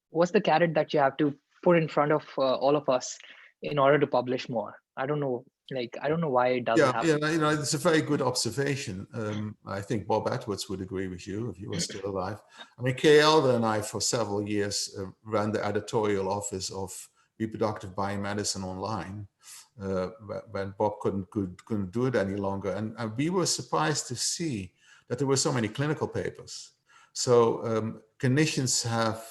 what's the carrot that you have to put in front of all of us in order to publish more? I don't know. Like, I don't know why it doesn't happen. Yeah, it's a very good observation. I think Bob Edwards would agree with you if he was still alive. I mean, Kay Elder and I, for several years, ran the editorial office of Reproductive Biomedicine Online when Bob couldn't do it any longer. And we were surprised to see that there were so many clinical papers. So clinicians have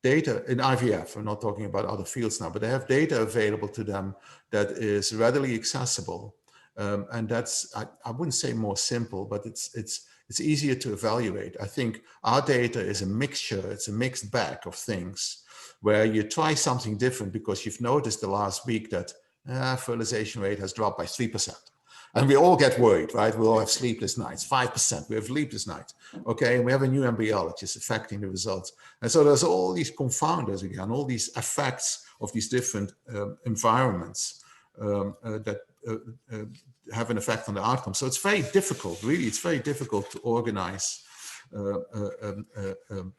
data in IVF, we're not talking about other fields now, but they have data available to them that is readily accessible. And that's, I wouldn't say more simple, but it's easier to evaluate. I think our data is a mixture, it's a mixed bag of things where you try something different because you've noticed the last week that fertilization rate has dropped by 3%. And we all get worried, right? We all have sleepless nights, 5%, we have sleepless nights. Okay, and we have a new embryologist affecting the results. And so there's all these confounders again, all these effects of these different environments that have an effect on the outcome. So it's very difficult, really, it's very difficult to organize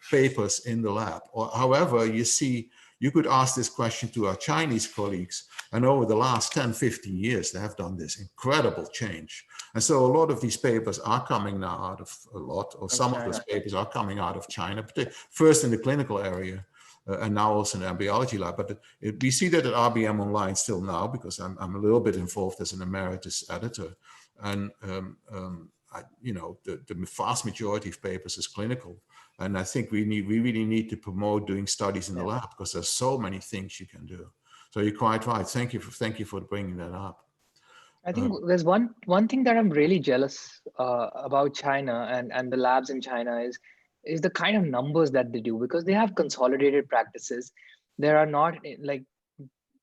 papers in the lab. Or however, you see, you could ask this question to our Chinese colleagues, and over the last 10, 15 years, they have done this incredible change. And so a lot of these papers are coming now out of some of those papers are coming out of China, first in the clinical area, and now also in the embryology lab. But we see that at RBM Online still now, because I'm a little bit involved as an emeritus editor. And the vast majority of papers is clinical. And I think we really need to promote doing studies in the lab, because there's so many things you can do. So you're quite right. Thank you for bringing that up. I think there's one thing that I'm really jealous about China and the labs in China is the kind of numbers that they do, because they have consolidated practices. There are not, like,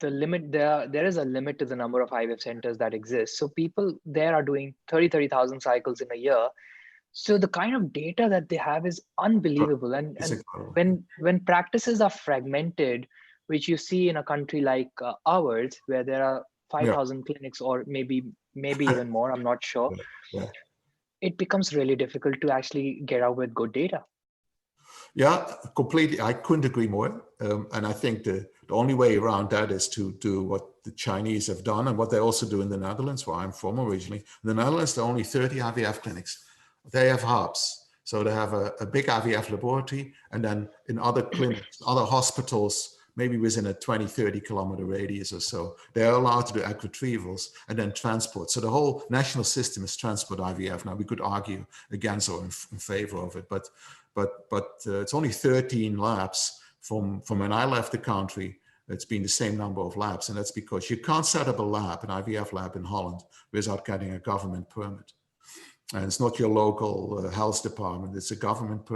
the limit there is a limit to the number of IVF centers that exist. So people there are doing 30,000 cycles in a year. So the kind of data that they have is unbelievable. And when practices are fragmented, which you see in a country like ours, where there are 5,000 clinics, or maybe even more, I'm not sure. Yeah. It becomes really difficult to actually get out with good data. Yeah, completely. I couldn't agree more. And I think the only way around that is to do what the Chinese have done and what they also do in the Netherlands, where I'm from originally. In the Netherlands, there are only 30 IVF clinics. They have hubs. So they have a big IVF laboratory, and then in other clinics, other hospitals, maybe within a 20, 30 kilometer radius or so, they're allowed to do egg retrievals and then transport. So the whole national system is transport IVF. Now we could argue against or in favor of it, but it's only 13 labs from when I left the country. It's been the same number of labs, and that's because you can't set up a lab, an IVF lab in Holland, without getting a government permit. And it's not your local health department, it's a government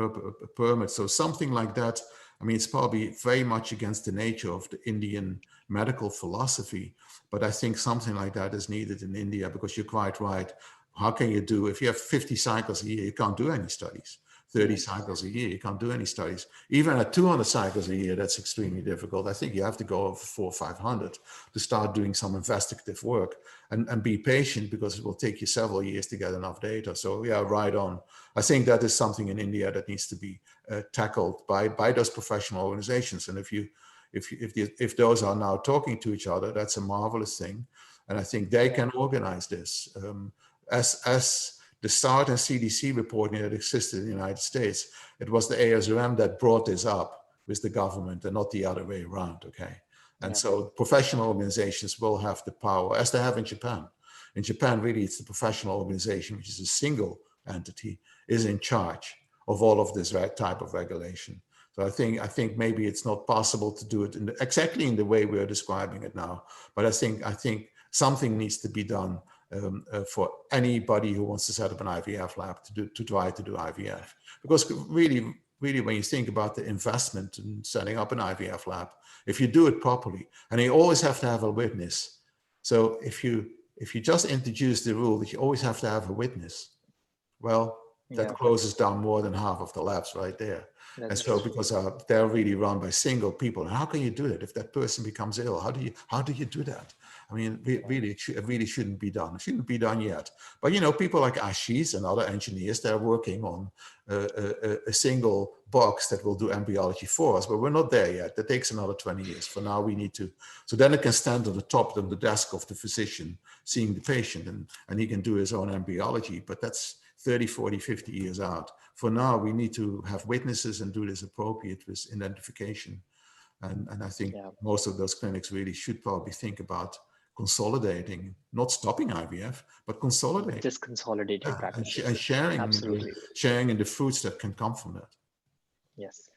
permit. So something like that, I mean, it's probably very much against the nature of the Indian medical philosophy, but I think something like that is needed in India, because you're quite right. How can you do, if you have 50 cycles a year, you can't do any studies. 30 cycles a year, you can't do any studies. Even at 200 cycles a year, that's extremely difficult. I think you have to go over 400 or 500 to start doing some investigative work, and be patient, because it will take you several years to get enough data. So yeah, right on. I think that is something in India that needs to be tackled by those professional organizations. And if those are now talking to each other, that's a marvelous thing. And I think they can organize this. As the START and CDC reporting that existed in the United States, it was the ASRM that brought this up with the government, and not the other way around, okay? And so professional organizations will have the power, as they have in Japan. In Japan, really, it's the professional organization, which is a single entity, is in charge of all of this type of regulation. So I think maybe it's not possible to do it exactly in the way we're describing it now, but I think something needs to be done for anybody who wants to set up an IVF lab to try to do IVF. Because really, when you think about the investment in setting up an IVF lab, if you do it properly, and you always have to have a witness. So if you just introduce the rule that you always have to have a witness, well, that closes down more than half of the labs right there. And so because they're really run by single people, and how can you do that if that person becomes ill? How do you do that? I mean, it really shouldn't be done. It shouldn't be done yet. But you know, people like Ashish and other engineers, they're working on a single box that will do embryology for us, but we're not there yet. That takes another 20 years. For now, we need to. So then it can stand on the top of the desk of the physician, seeing the patient, and he can do his own embryology. But that's 30, 40, 50 years out. For now, we need to have witnesses and do this appropriate with identification. And I think most of those clinics really should probably think about consolidating, not stopping IVF, but consolidating. Just consolidated practices. And sharing, absolutely. Sharing in the fruits that can come from that. Yes.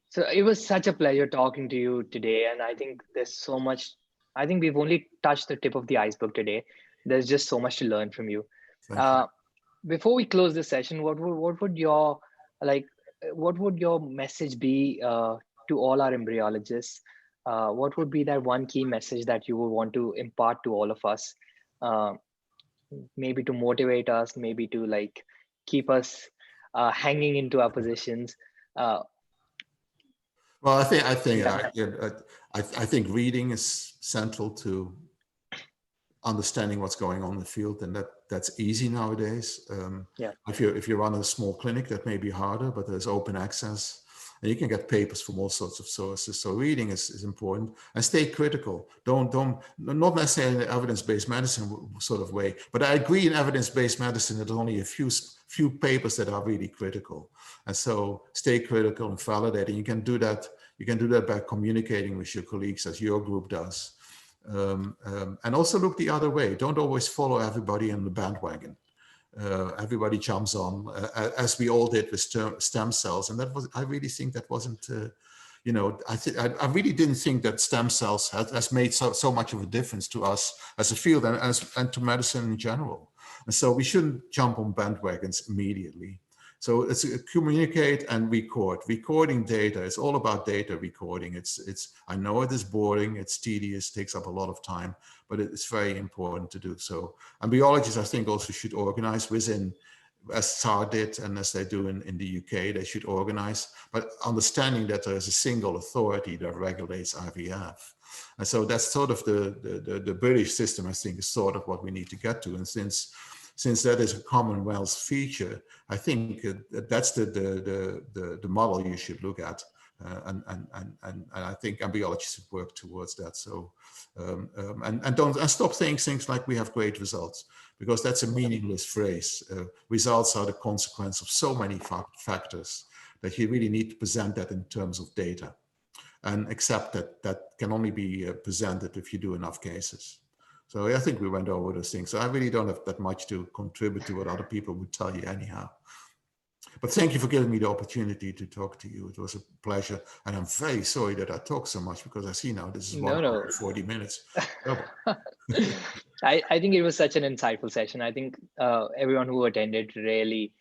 So it was such a pleasure talking to you today. And I think there's so much, I think we've only touched the tip of the iceberg today. There's just so much to learn from you. Before we close this session, what would your message be to all our embryologists? What would be that one key message that you would want to impart to all of us? Maybe to motivate us, maybe to like keep us hanging into our positions. Well, I think reading is central to understanding what's going on in the field, and that's easy nowadays. If you run a small clinic, that may be harder, but there's open access, and you can get papers from all sorts of sources. So reading is important, and stay critical. Not necessarily in the evidence-based medicine sort of way, but I agree in evidence-based medicine there's only a few papers that are really critical, and so stay critical and validating. You can do that. You can do that by communicating with your colleagues, as your group does. And also look the other way. Don't always follow everybody in the bandwagon. Everybody jumps on, as we all did with stem cells. And I really think that wasn't, I really didn't think that stem cells has made so much of a difference to us as a field and to medicine in general. And so we shouldn't jump on bandwagons immediately. So it's communicate and record. Recording data. It's all about data recording. I know it is boring. It's tedious. Takes up a lot of time, but it's very important to do so. And biologists, I think, also should organize within, as SAR did and as they do in the UK. They should organize, but understanding that there is a single authority that regulates IVF. And so that's sort of the British system, I think, is sort of what we need to get to. And since that is a Commonwealth feature, I think that's the model you should look at, and I think embryologists should work towards that. So and stop saying things like we have great results, because that's a meaningless phrase. Results are the consequence of so many factors that you really need to present that in terms of data, and accept that can only be presented if you do enough cases. So I think we went over those things. So I really don't have that much to contribute to what other people would tell you anyhow. But thank you for giving me the opportunity to talk to you. It was a pleasure. And I'm very sorry that I talk so much, because I see now this is 1 hour and 40 minutes. I think it was such an insightful session. I think everyone who attended really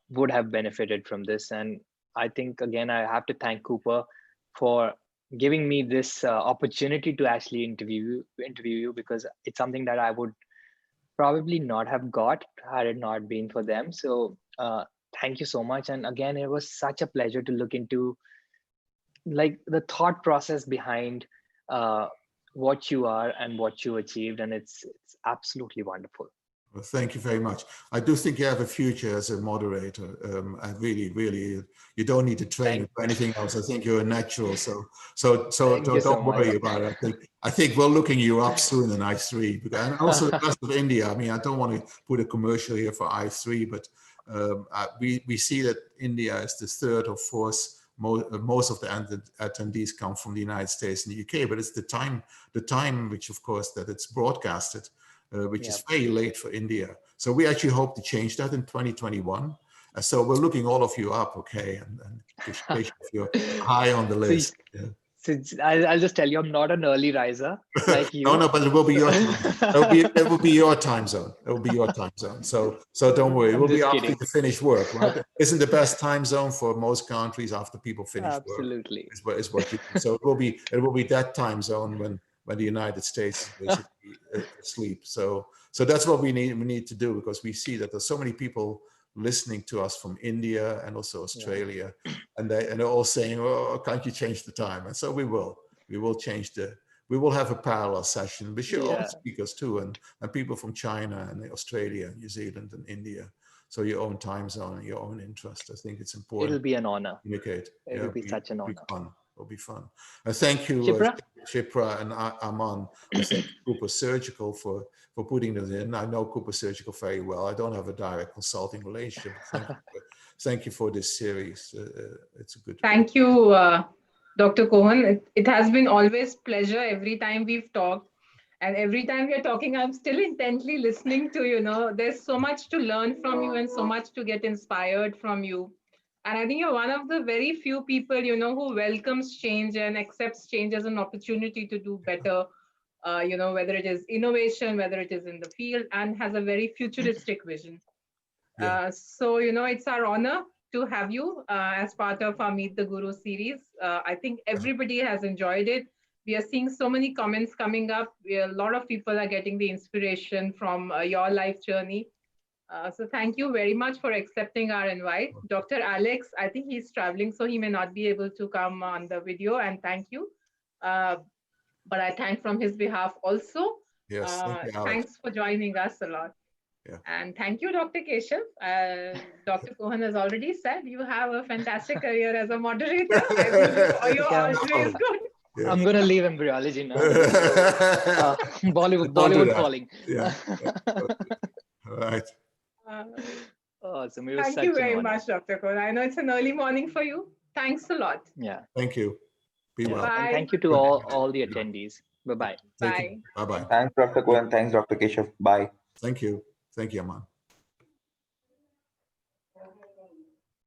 would have benefited from this. And I think, again, I have to thank Cooper for giving me this opportunity to actually interview you, because it's something that I would probably not have got had it not been for them. So thank you so much. And again, it was such a pleasure to look into like the thought process behind what you are and what you achieved. And it's absolutely wonderful. Well, thank you very much. I do think you have a future as a moderator. I really, you don't need to train for anything else. I think you're a natural. So don't worry about it. I think we're looking you up soon in I3, and also the rest of India. I mean, I don't want to put a commercial here for I3, but we see that India is the third or fourth. Most of the attendees come from the United States and the UK, but it's the time which, of course, that it's broadcasted. Which is very late for India. So we actually hope to change that in 2021. So we're looking all of you up, okay? And if you're high on the list. So I'll just tell you, I'm not an early riser like you. No, but it will be your time. It will be your time zone. It will be your time zone. So don't worry. It will be after you finish work, right? Isn't the best time zone for most countries after people finish work? Absolutely. Is what you do. So it will be that time zone when the United States is basically asleep. So that's what we need to do, because we see that there's so many people listening to us from India and also Australia, and they're all saying, "Oh, can't you change the time?" And so we will change we will have a parallel session with your own speakers too, and people from China and Australia, New Zealand and India. So your own time zone and your own interest. I think it's important. It'll be an honor. Communicate. It'll be such an honor. It'll be fun. Thank you, Shipra and Aman. I thank Cooper Surgical for putting this in. I know Cooper Surgical very well. I don't have a direct consulting relationship. Thank you for this series. It's a good. Thank you, Dr. Cohen. It has been always pleasure every time we've talked. And every time we're talking, I'm still intently listening to you. There's so much to learn from you and so much to get inspired from you. And I think you're one of the very few people, who welcomes change and accepts change as an opportunity to do better, whether it is innovation, whether it is in the field, and has a very futuristic vision. So, it's our honor to have you as part of our Meet the Guru series. I think everybody has enjoyed it. We are seeing so many comments coming up. A lot of people are getting the inspiration from your life journey. So thank you very much for accepting our invite. Dr. Alex, I think he's traveling, so he may not be able to come on the video, and thank you. But I thank from his behalf also. Yes, thank you, Alex. Thanks for joining us a lot. Yeah. And thank you, Dr. Keshav. Dr. Cohen has already said you have a fantastic career as a moderator. You're always good. Yeah. I'm going to leave embryology now. Bollywood calling. Yeah. All right. Awesome. Thank you very much, Dr. Cohen. I know it's an early morning for you. Thanks a lot. Yeah. Thank you. Be well. And thank you to all the attendees. Bye-bye. Bye. Bye-bye. Thanks, Dr. Cohen. Thanks, Dr. Keshav. Bye. Thank you. Thank you, Aman.